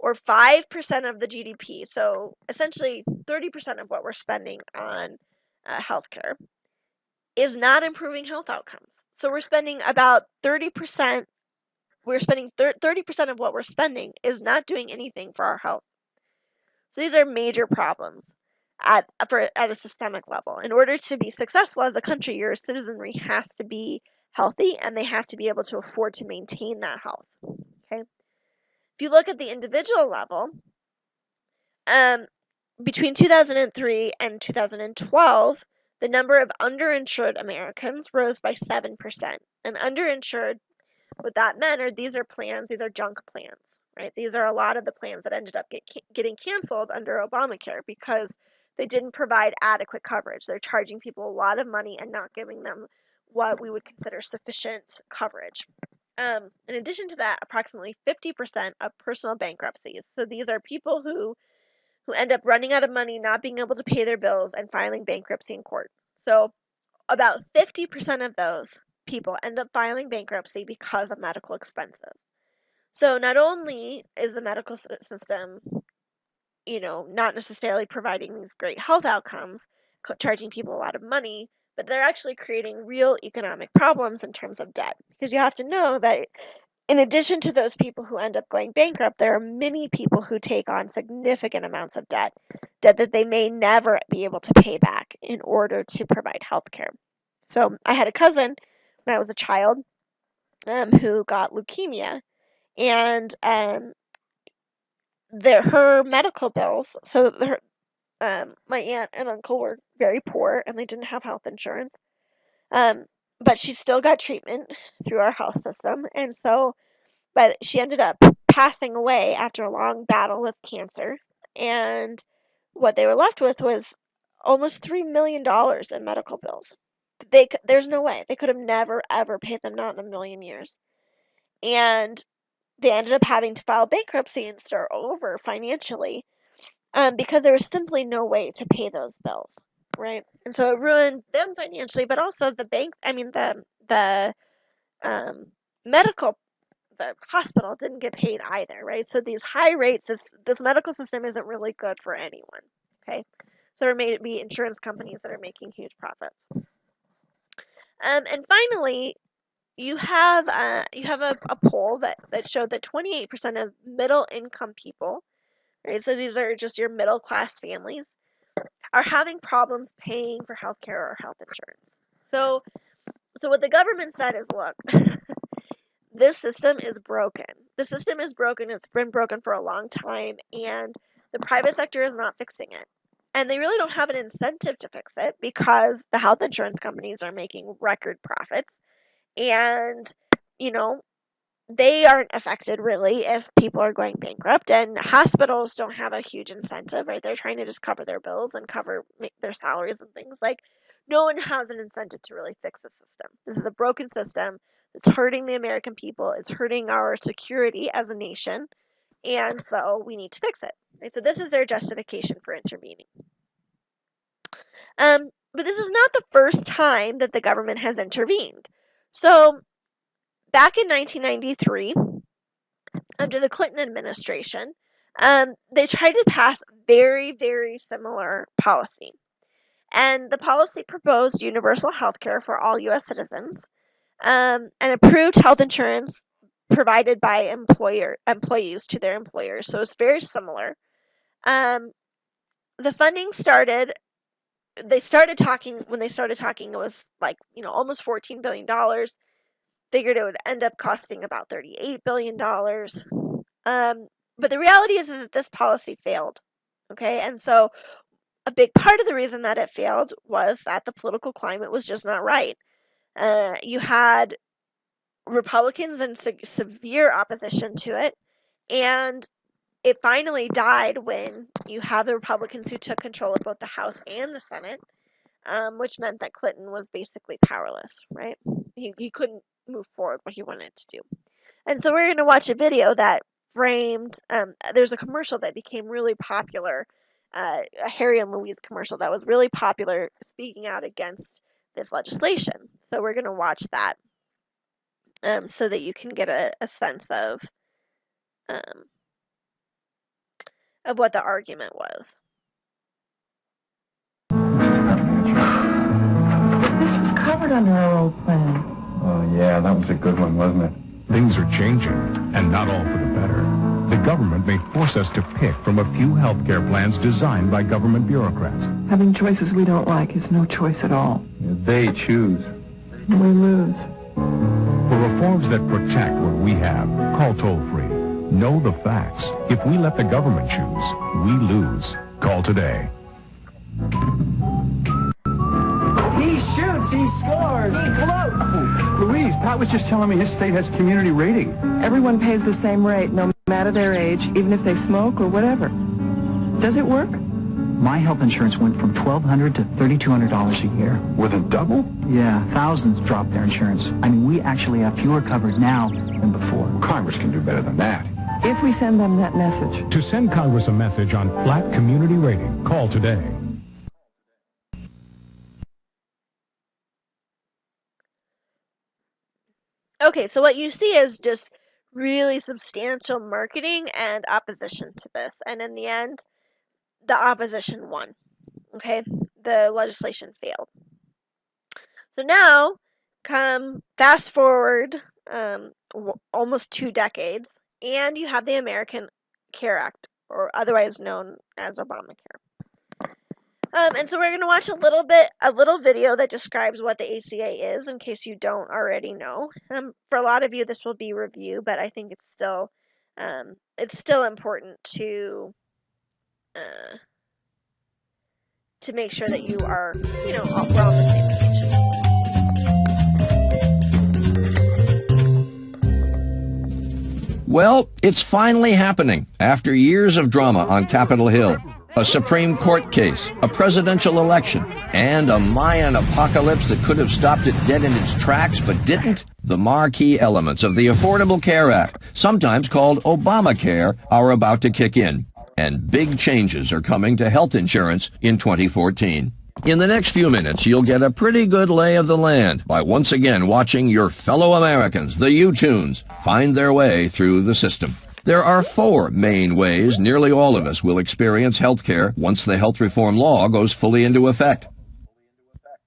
or 5% of the GDP. So essentially 30% of what we're spending on healthcare is not improving health outcomes. So we're spending about 30%. We're spending 30% of what we're spending is not doing anything for our health. So these are major problems at a systemic level. In order to be successful as a country, your citizenry has to be healthy, and they have to be able to afford to maintain that health. Okay. If you look at the individual level, between 2003 and 2012, the number of underinsured Americans rose by 7%. And underinsured, what that meant are these are junk plans, right? These are a lot of the plans that ended up getting canceled under Obamacare because they didn't provide adequate coverage. They're charging people a lot of money and not giving them what we would consider sufficient coverage. In addition to that, approximately 50% of personal bankruptcies. So these are people who end up running out of money, not being able to pay their bills, and filing bankruptcy in court. So about 50% of those people end up filing bankruptcy because of medical expenses. So not only is the medical system, not necessarily providing these great health outcomes, charging people a lot of money, but they're actually creating real economic problems in terms of debt. Because you have to know that in addition to those people who end up going bankrupt, there are many people who take on significant amounts of debt that they may never be able to pay back in order to provide health care. So I had a cousin when I was a child who got leukemia, and her medical bills, so my aunt and uncle were very poor and they didn't have health insurance, but she still got treatment through our health system, and so but she ended up passing away after a long battle with cancer, and what they were left with was almost $3 million in medical bills. There's no way. They could have never, ever paid them, not in a million years. And they ended up having to file bankruptcy and start over financially because there was simply no way to pay those bills, right? And so it ruined them financially, but also the medical the hospital didn't get paid either, right? So these high rates, this medical system isn't really good for anyone, okay? So there may be insurance companies that are making huge profits. And finally, you have a poll that showed that 28% of middle income people, right? So these are just your middle class families, are having problems paying for healthcare or health insurance. So what the government said is, look, this system is broken. The system is broken. It's been broken for a long time, and the private sector is not fixing it. And they really don't have an incentive to fix it because the health insurance companies are making record profits. And, you know, they aren't affected really if people are going bankrupt, and hospitals don't have a huge incentive, right? They're trying to just cover their bills and cover their salaries and things. Like, no one has an incentive to really fix the system. This is a broken system. It's hurting the American people. It's hurting our security as a nation, and so we need to fix it. Right? So this is their justification for intervening. But this is not the first time that the government has intervened. So back in 1993, under the Clinton administration, they tried to pass very, very similar policy. And the policy proposed universal health care for all U.S. citizens, and approved health insurance provided by employees to their employers. So it's very similar. The funding started. When they started talking, it was like, almost $14 billion. Figured it would end up costing about $38 billion. But the reality is that this policy failed. Okay, and so a big part of the reason that it failed was that the political climate was just not right. You had Republicans in severe opposition to it, and it finally died when you have the Republicans who took control of both the House and the Senate, which meant that Clinton was basically powerless, right? He couldn't move forward what he wanted to do. And so we're going to watch a video that framed, there's a commercial that became really popular, a Harry and Louise commercial that was really popular speaking out against this legislation. So we're going to watch that so that you can get a sense of what the argument was. This was covered under our old plan. Oh, yeah, that was a good one, wasn't it? Things are changing, and not all for the better. The government may force us to pick from a few healthcare plans designed by government bureaucrats. Having choices we don't like is no choice at all. Yeah, they choose. We lose. For reforms that protect what we have, call toll-free. Know the facts. If we let the government choose, we lose. Call today. He shoots, he scores, he floats. Louise, Pat was just telling me his state has community rating. Everyone pays the same rate, no matter their age, even if they smoke or whatever. Does it work? My health insurance went from $1,200 to $3,200 a year. More than double? Yeah, thousands dropped their insurance. I mean, we actually have fewer covered now than before. Congress can do better than that. If we send them that message. To send Congress a message on flat community rating, call today. Okay, so what you see is just really substantial marketing and opposition to this. And in the end, the opposition won. Okay, the legislation failed. So now, fast forward almost 2 decades, and you have the American Care Act, or otherwise known as Obamacare. And so we're going to watch a little video that describes what the ACA is, in case you don't already know. For a lot of you, this will be review, but I think it's still important to make sure that you are, we're on the same page. Well, it's finally happening after years of drama on Capitol Hill. A Supreme Court case, a presidential election, and a Mayan apocalypse that could have stopped it dead in its tracks but didn't. The marquee elements of the Affordable Care Act, sometimes called Obamacare, are about to kick in. And big changes are coming to health insurance in 2014. In the next few minutes, you'll get a pretty good lay of the land by once again watching your fellow Americans, the U-Tunes, find their way through the system. There are 4 main ways nearly all of us will experience health care once the health reform law goes fully into effect.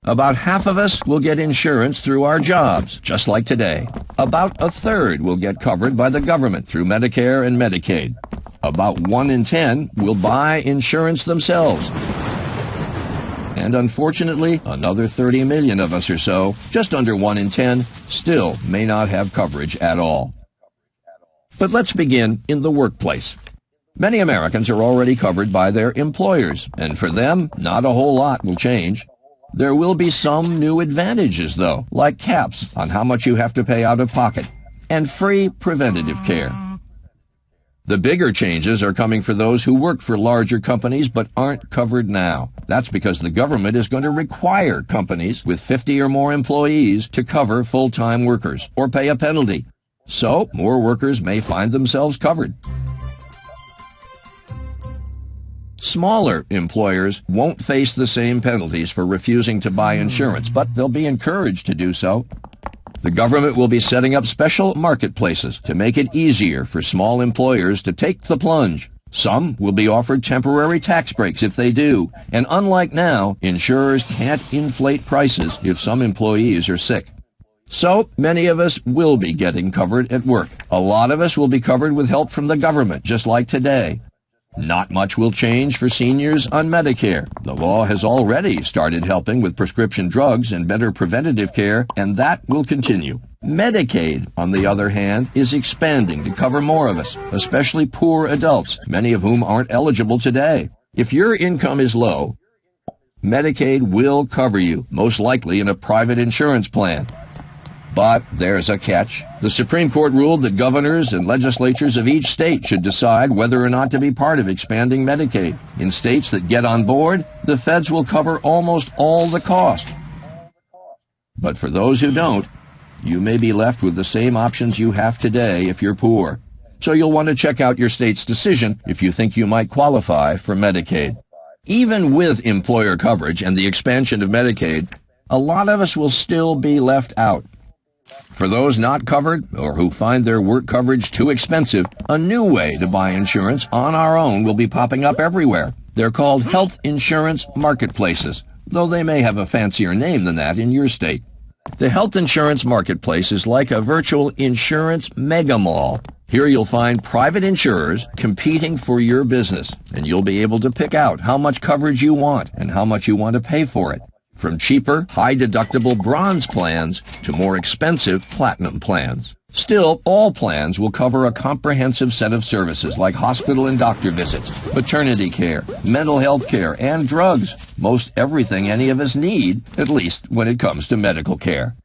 About half of us will get insurance through our jobs, just like today. About a third will get covered by the government through Medicare and Medicaid. About 1 in 10 will buy insurance themselves. And unfortunately, another 30 million of us or so, just under 1 in 10, still may not have coverage at all. But let's begin in the workplace. Many Americans are already covered by their employers, and for them, not a whole lot will change. There will be some new advantages, though, like caps on how much you have to pay out of pocket, and free preventative care. The bigger changes are coming for those who work for larger companies but aren't covered now. That's because the government is going to require companies with 50 or more employees to cover full-time workers or pay a penalty. So, more workers may find themselves covered. Smaller employers won't face the same penalties for refusing to buy insurance, but they'll be encouraged to do so. The government will be setting up special marketplaces to make it easier for small employers to take the plunge. Some will be offered temporary tax breaks if they do, and unlike now, insurers can't inflate prices if some employees are sick. So, many of us will be getting covered at work. A lot of us will be covered with help from the government, just like today. Not much will change for seniors on Medicare. The law has already started helping with prescription drugs and better preventative care, and that will continue. Medicaid, on the other hand, is expanding to cover more of us, especially poor adults, many of whom aren't eligible today. If your income is low, Medicaid will cover you, most likely in a private insurance plan. But there's a catch. The Supreme Court ruled that governors and legislatures of each state should decide whether or not to be part of expanding Medicaid. In states that get on board, the feds will cover almost all the cost. But for those who don't, you may be left with the same options you have today if you're poor. So you'll want to check out your state's decision if you think you might qualify for Medicaid. Even with employer coverage and the expansion of Medicaid, a lot of us will still be left out. For those not covered or who find their work coverage too expensive, a new way to buy insurance on our own will be popping up everywhere. They're called health insurance marketplaces, though they may have a fancier name than that in your state. The health insurance marketplace is like a virtual insurance mega mall. Here you'll find private insurers competing for your business, and you'll be able to pick out how much coverage you want and how much you want to pay for it. From cheaper, high-deductible bronze plans to more expensive platinum plans. Still, all plans will cover a comprehensive set of services like hospital and doctor visits, maternity care, mental health care, and drugs. Most everything any of us need, at least when it comes to medical care.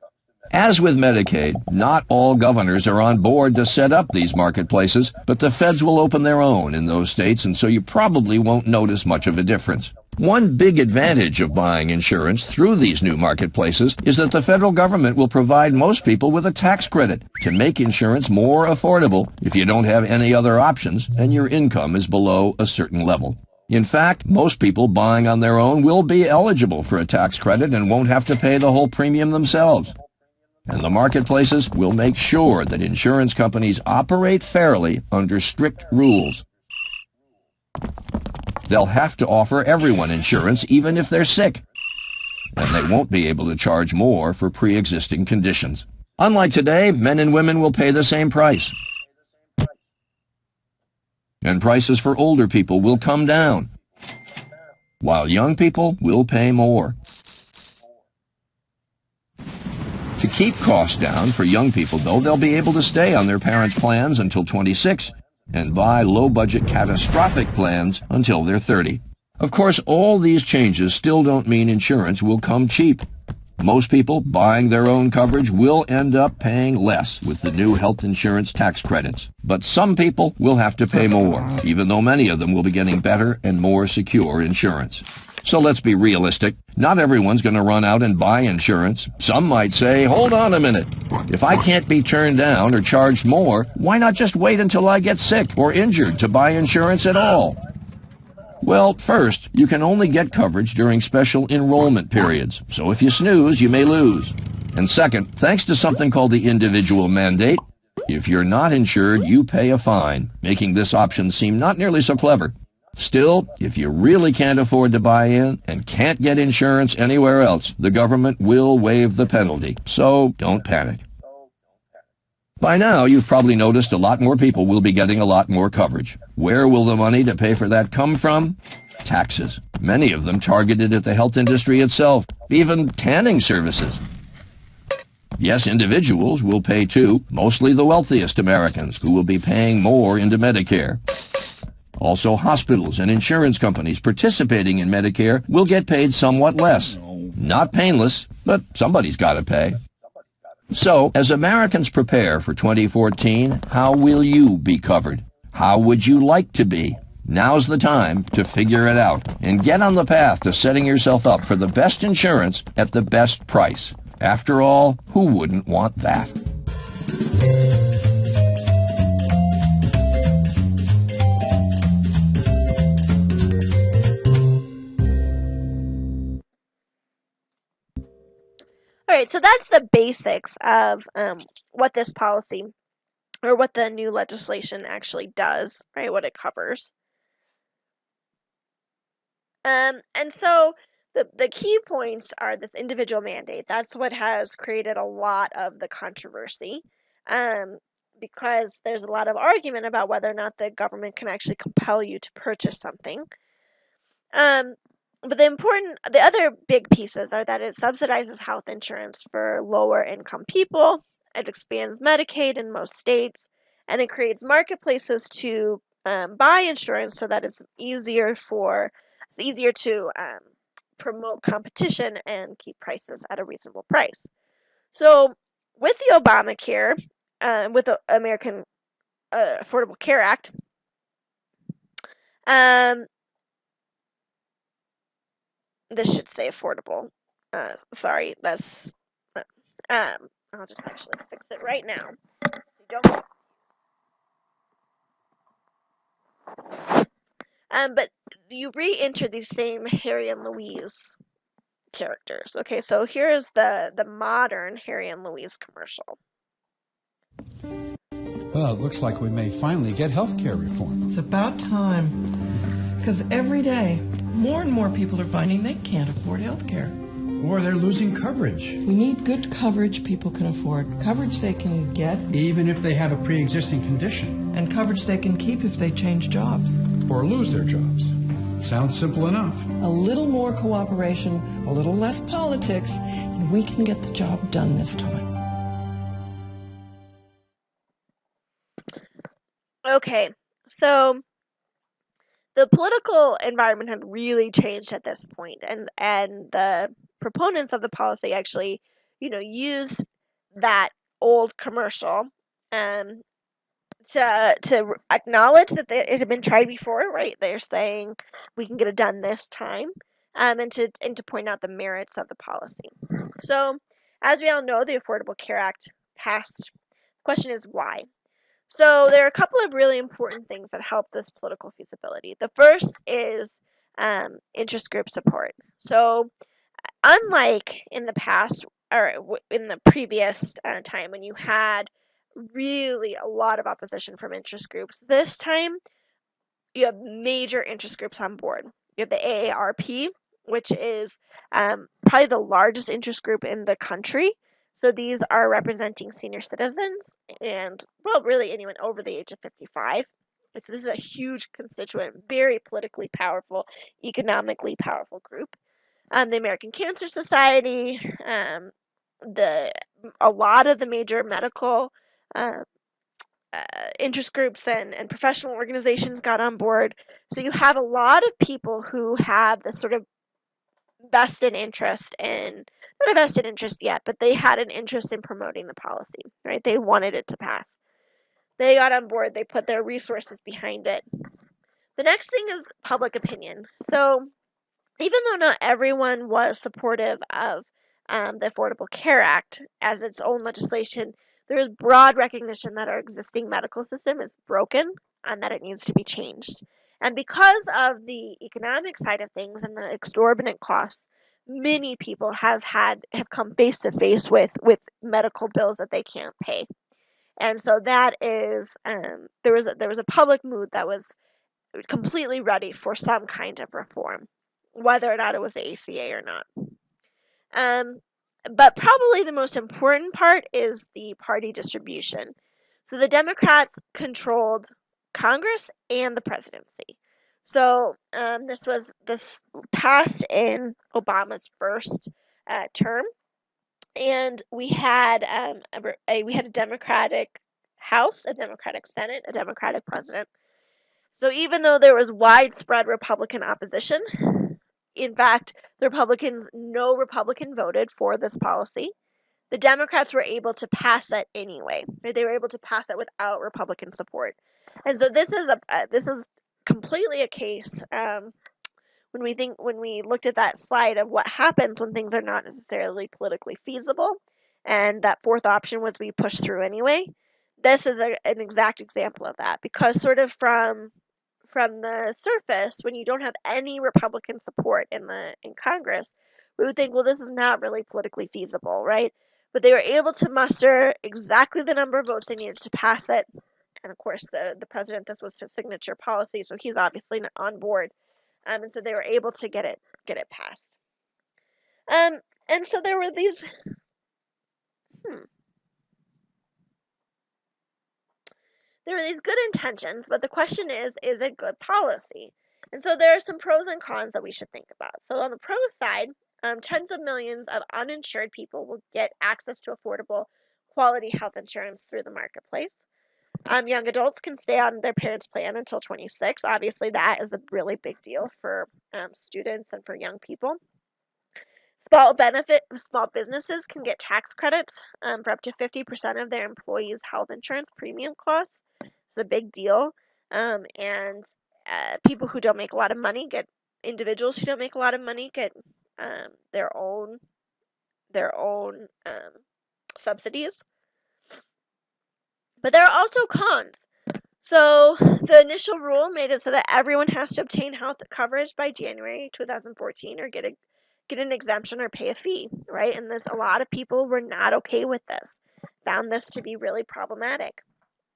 As with Medicaid, not all governors are on board to set up these marketplaces, but the feds will open their own in those states, and so you probably won't notice much of a difference. One big advantage of buying insurance through these new marketplaces is that the federal government will provide most people with a tax credit to make insurance more affordable if you don't have any other options and your income is below a certain level. In fact, most people buying on their own will be eligible for a tax credit and won't have to pay the whole premium themselves. And the marketplaces will make sure that insurance companies operate fairly under strict rules. They'll have to offer everyone insurance even if they're sick, and they won't be able to charge more for pre-existing conditions. Unlike today, men and women will pay the same price. And prices for older people will come down, while young people will pay more. To keep costs down for young people, though, they'll be able to stay on their parents' plans until 26 and buy low-budget catastrophic plans until they're 30. Of course, all these changes still don't mean insurance will come cheap. Most people buying their own coverage will end up paying less with the new health insurance tax credits. But some people will have to pay more, even though many of them will be getting better and more secure insurance. So let's be realistic. Not everyone's going to run out and buy insurance. Some might say, hold on a minute. If I can't be turned down or charged more, why not just wait until I get sick or injured to buy insurance at all? Well, first, you can only get coverage during special enrollment periods. So if you snooze, you may lose. And second, thanks to something called the individual mandate, if you're not insured, you pay a fine, making this option seem not nearly so clever. Still, if you really can't afford to buy in and can't get insurance anywhere else, the government will waive the penalty. So don't panic. By now, you've probably noticed a lot more people will be getting a lot more coverage. Where will the money to pay for that come from? Taxes, many of them targeted at the health industry itself, even tanning services. Yes, individuals will pay too, mostly the wealthiest Americans, who will be paying more into Medicare. Also, hospitals and insurance companies participating in Medicare will get paid somewhat less. Not painless, but somebody's got to pay. So, as Americans prepare for 2014, how will you be covered? How would you like to be? Now's the time to figure it out and get on the path to setting yourself up for the best insurance at the best price. After all, who wouldn't want that? All right, so that's the basics of what this policy or what the new legislation actually does, right? What it covers. And so the key points are this individual mandate. That's what has created a lot of the controversy, because there's a lot of argument about whether or not the government can actually compel you to purchase something. But the other big pieces are that it subsidizes health insurance for lower income people, it expands Medicaid in most states, and it creates marketplaces to buy insurance so that it's easier to promote competition and keep prices at a reasonable price. So with the Obamacare, with the American Affordable Care Act, um, this should say affordable. Sorry, that's. I'll just actually fix it right now. Don't. But you re-enter these same Harry and Louise characters. Okay, so here's the modern Harry and Louise commercial. Well, it looks like we may finally get health care reform. It's about time. Because every day, more and more people are finding they can't afford health care. Or they're losing coverage. We need good coverage people can afford. Coverage they can get. Even if they have a pre-existing condition. And coverage they can keep if they change jobs. Or lose their jobs. Sounds simple enough. A little more cooperation, a little less politics, and we can get the job done this time. Okay, so the political environment had really changed at this point, and the proponents of the policy actually, used that old commercial to acknowledge that it had been tried before, right? They're saying we can get it done this time, and to point out the merits of the policy. So, as we all know, the Affordable Care Act passed. The question is why? So there are a couple of really important things that help this political feasibility. The first is interest group support. So unlike in the past or in the previous time when you had really a lot of opposition from interest groups, this time you have major interest groups on board. You have the AARP, which is probably the largest interest group in the country. So these are representing senior citizens and, well, really anyone over the age of 55. So this is a huge constituent, very politically powerful, economically powerful group. The American Cancer Society, a lot of the major medical interest groups and professional organizations got on board. So you have a lot of people who have this sort of vested interest in, not a vested interest yet, but they had an interest in promoting the policy, right? They wanted it to pass. They got on board, they put their resources behind it. The next thing is public opinion. So even though not everyone was supportive of the Affordable Care Act as its own legislation, there is broad recognition that our existing medical system is broken and that it needs to be changed. And because of the economic side of things and the exorbitant costs, many people have come face to face with medical bills that they can't pay. And so that is there was a public mood that was completely ready for some kind of reform, whether or not it was the ACA or not. But probably the most important part is the party distribution. So the Democrats controlled Congress and the presidency. So this passed in Obama's first term, and we had a Democratic House, a Democratic Senate, a Democratic president. So even though there was widespread Republican opposition, in fact, no Republican voted for this policy. The Democrats were able to pass it anyway. They were able to pass it without Republican support, and so this is completely a case when we looked at that slide of what happens when things are not necessarily politically feasible, and that fourth option was we push through anyway. This is an exact example of that, because sort of from the surface, when you don't have any Republican support in Congress, we would think, well, this is not really politically feasible, right? But they were able to muster exactly the number of votes they needed to pass it. And of course, the president, this was his signature policy, so he's obviously on board. And so they were able to get it passed. And so there were these. There were these good intentions, but the question is it good policy? And so there are some pros and cons that we should think about. So on the pro side, tens of millions of uninsured people will get access to affordable, quality health insurance through the marketplace. Young adults can stay on their parents' plan until 26. Obviously, that is a really big deal for students and for young people. Small businesses can get tax credits for up to 50% of their employees' health insurance premium costs. It's a big deal. And people who don't make a lot of money individuals who don't make a lot of money get their own subsidies. But there are also cons. So the initial rule made it so that everyone has to obtain health coverage by January 2014 or get an exemption or pay a fee, right? And a lot of people were not okay with this, found this to be really problematic.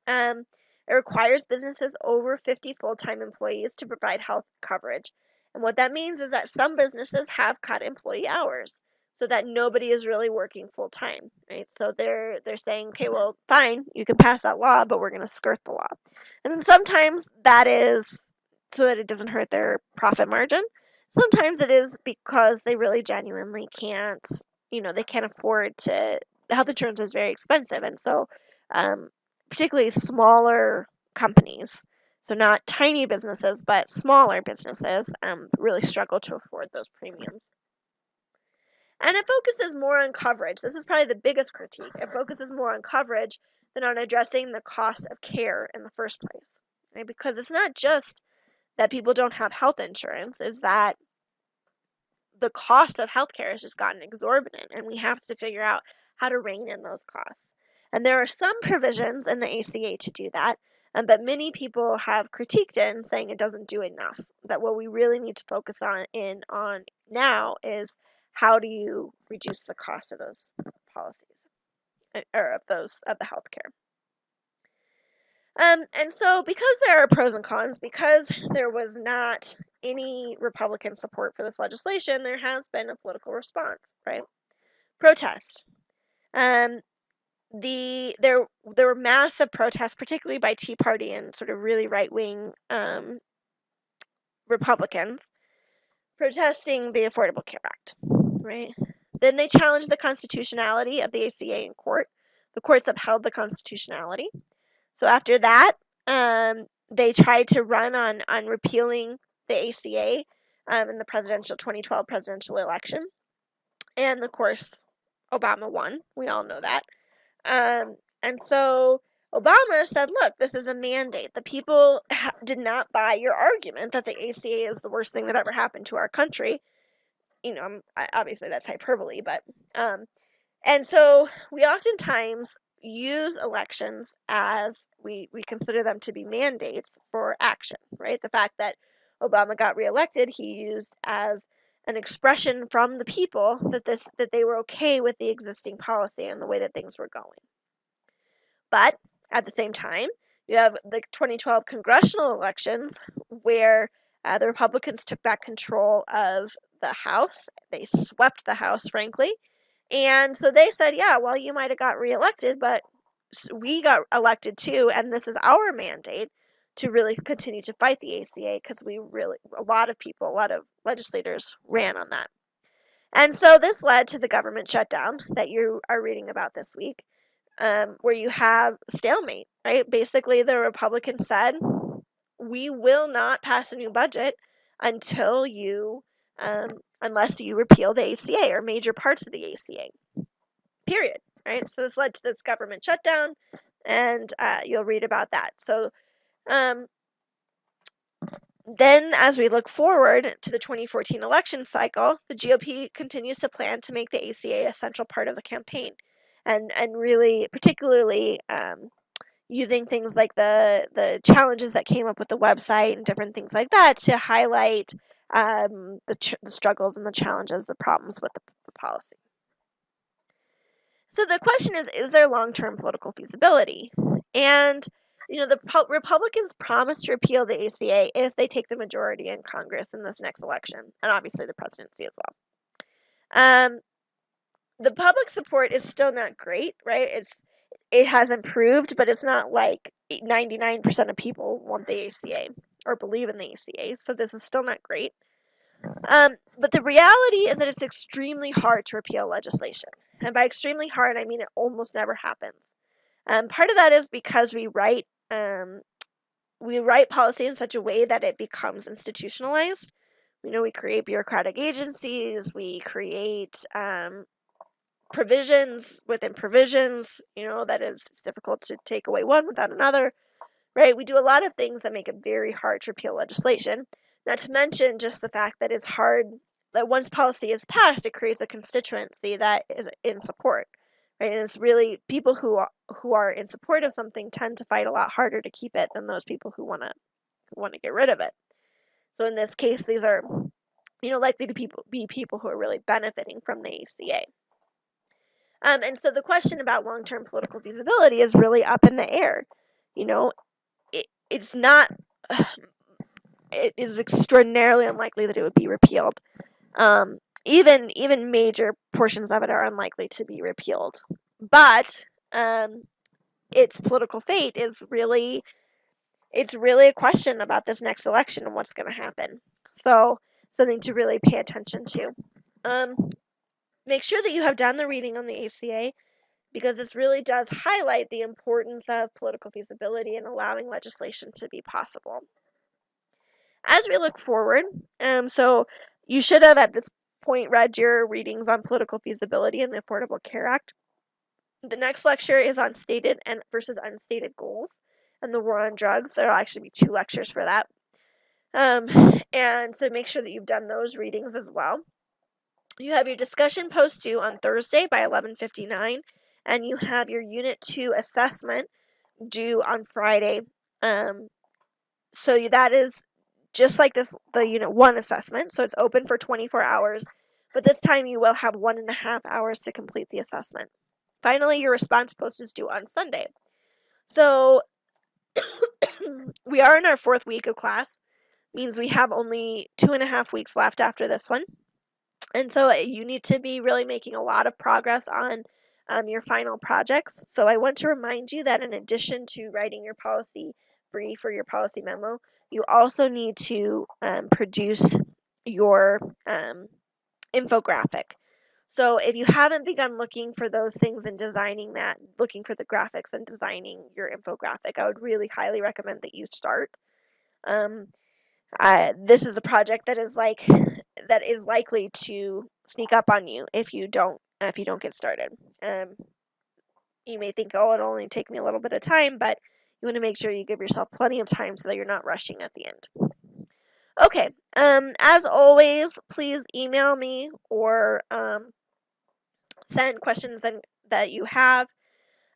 It requires businesses over 50 full-time employees to provide health coverage. And what that means is that some businesses have cut employee hours so that nobody is really working full-time, right? So they're saying, okay, well, fine, you can pass that law, but we're going to skirt the law. And then sometimes that is so that it doesn't hurt their profit margin. Sometimes it is because they really genuinely can't, they can't afford to. Health insurance is very expensive, and so particularly smaller companies, so not tiny businesses, but smaller businesses, really struggle to afford those premiums. And it focuses more on coverage. This is probably the biggest critique. It focuses more on coverage than on addressing the cost of care in the first place, right? Because it's not just that people don't have health insurance, is that the cost of healthcare has just gotten exorbitant, and we have to figure out how to rein in those costs. And there are some provisions in the ACA to do that, but many people have critiqued it and saying it doesn't do enough. That what we really need to focus on now is how do you reduce the cost of those policies or of the healthcare. And so because there are pros and cons, because there was not any Republican support for this legislation, there has been a political response, right? Protest. There were massive protests, particularly by Tea Party and sort of really right-wing Republicans, protesting the Affordable Care Act, right? Then they challenged the constitutionality of the ACA in court. The courts upheld the constitutionality. So after that, they tried to run on repealing the ACA in the 2012 presidential election. And of course, Obama won. We all know that. And so Obama said, look, this is a mandate. The people did not buy your argument that the ACA is the worst thing that ever happened to our country. Obviously that's hyperbole, but and so we oftentimes use elections as we consider them to be mandates for action, right? The fact that Obama got reelected, he used as an expression from the people that they were okay with the existing policy and the way that things were going. But at the same time, you have the 2012 congressional elections where the Republicans took back control of the House. They swept the House, frankly. And so they said, yeah, well, you might have got reelected, but we got elected too, and this is our mandate to really continue to fight the ACA, because a lot of legislators ran on that. And so this led to the government shutdown that you are reading about this week, where you have stalemate, right? Basically, the Republicans said, we will not pass a new budget until unless you repeal the ACA or major parts of the ACA, period, right? So this led to this government shutdown, and you'll read about that. So then, as we look forward to the 2014 election cycle, the GOP continues to plan to make the ACA a central part of the campaign, and really, particularly using things like the challenges that came up with the website and different things like that to highlight the struggles and the challenges, the problems with the policy. So the question is there long-term political feasibility? And the Republicans promised to repeal the ACA if they take the majority in Congress in this next election, and obviously the presidency as well. The public support is still not great, right? It has improved, but it's not like 99% of people want the ACA or believe in the ACA, so this is still not great. But the reality is that it's extremely hard to repeal legislation. And by extremely hard, I mean it almost never happens. Part of that is because we write policy in such a way that it becomes institutionalized. We create bureaucratic agencies, we create provisions within provisions, that is difficult to take away one without another, right? We do a lot of things that make it very hard to repeal legislation. Not to mention just the fact that it's hard, that once policy is passed, it creates a constituency that is in support, right? And it's really people who are in support of something tend to fight a lot harder to keep it than those people who want to get rid of it. So in this case, these are, likely to be people who are really benefiting from the ACA. And so the question about long-term political feasibility is really up in the air. It's not. It is extraordinarily unlikely that it would be repealed. Even major portions of it are unlikely to be repealed. But its political fate is really a question about this next election and what's going to happen. So something to really pay attention to. Make sure that you have done the reading on the ACA, because this really does highlight the importance of political feasibility and allowing legislation to be possible. As we look forward, so you should have at this point read your readings on political feasibility and the Affordable Care Act. The next lecture is on stated and versus unstated goals and the war on drugs. There will actually be 2 lectures for that. And so make sure that you've done those readings as well. You have your discussion post due on Thursday by 11:59, and you have your Unit 2 assessment due on Friday. So that is just like the Unit 1 assessment, so it's open for 24 hours, but this time you will have 1.5 hours to complete the assessment. Finally, your response post is due on Sunday. So we are in our 4th week of class, means we have only 2.5 weeks left after this one. And so you need to be really making a lot of progress on your final projects. So I want to remind you that in addition to writing your policy brief or your policy memo, you also need to produce your infographic. So if you haven't begun looking for those things and designing that, looking for the graphics and designing your infographic, I would really highly recommend that you start. This is a project that is likely to sneak up on you if you don't get started. You may think, oh, it'll only take me a little bit of time, but you want to make sure you give yourself plenty of time so that you're not rushing at the end. Okay, as always, please email me or send questions that you have.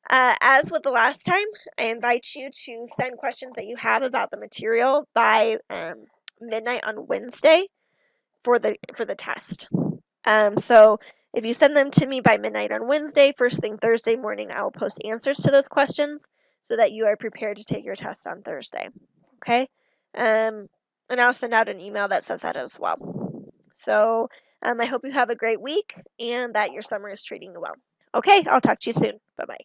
As with the last time, I invite you to send questions that you have about the material by midnight on Wednesday for the test. So if you send them to me by midnight on Wednesday, first thing Thursday morning, I will post answers to those questions so that you are prepared to take your test on Thursday. Okay? And I'll send out an email that says that as well. So I hope you have a great week and that your summer is treating you well. Okay, I'll talk to you soon. Bye-bye.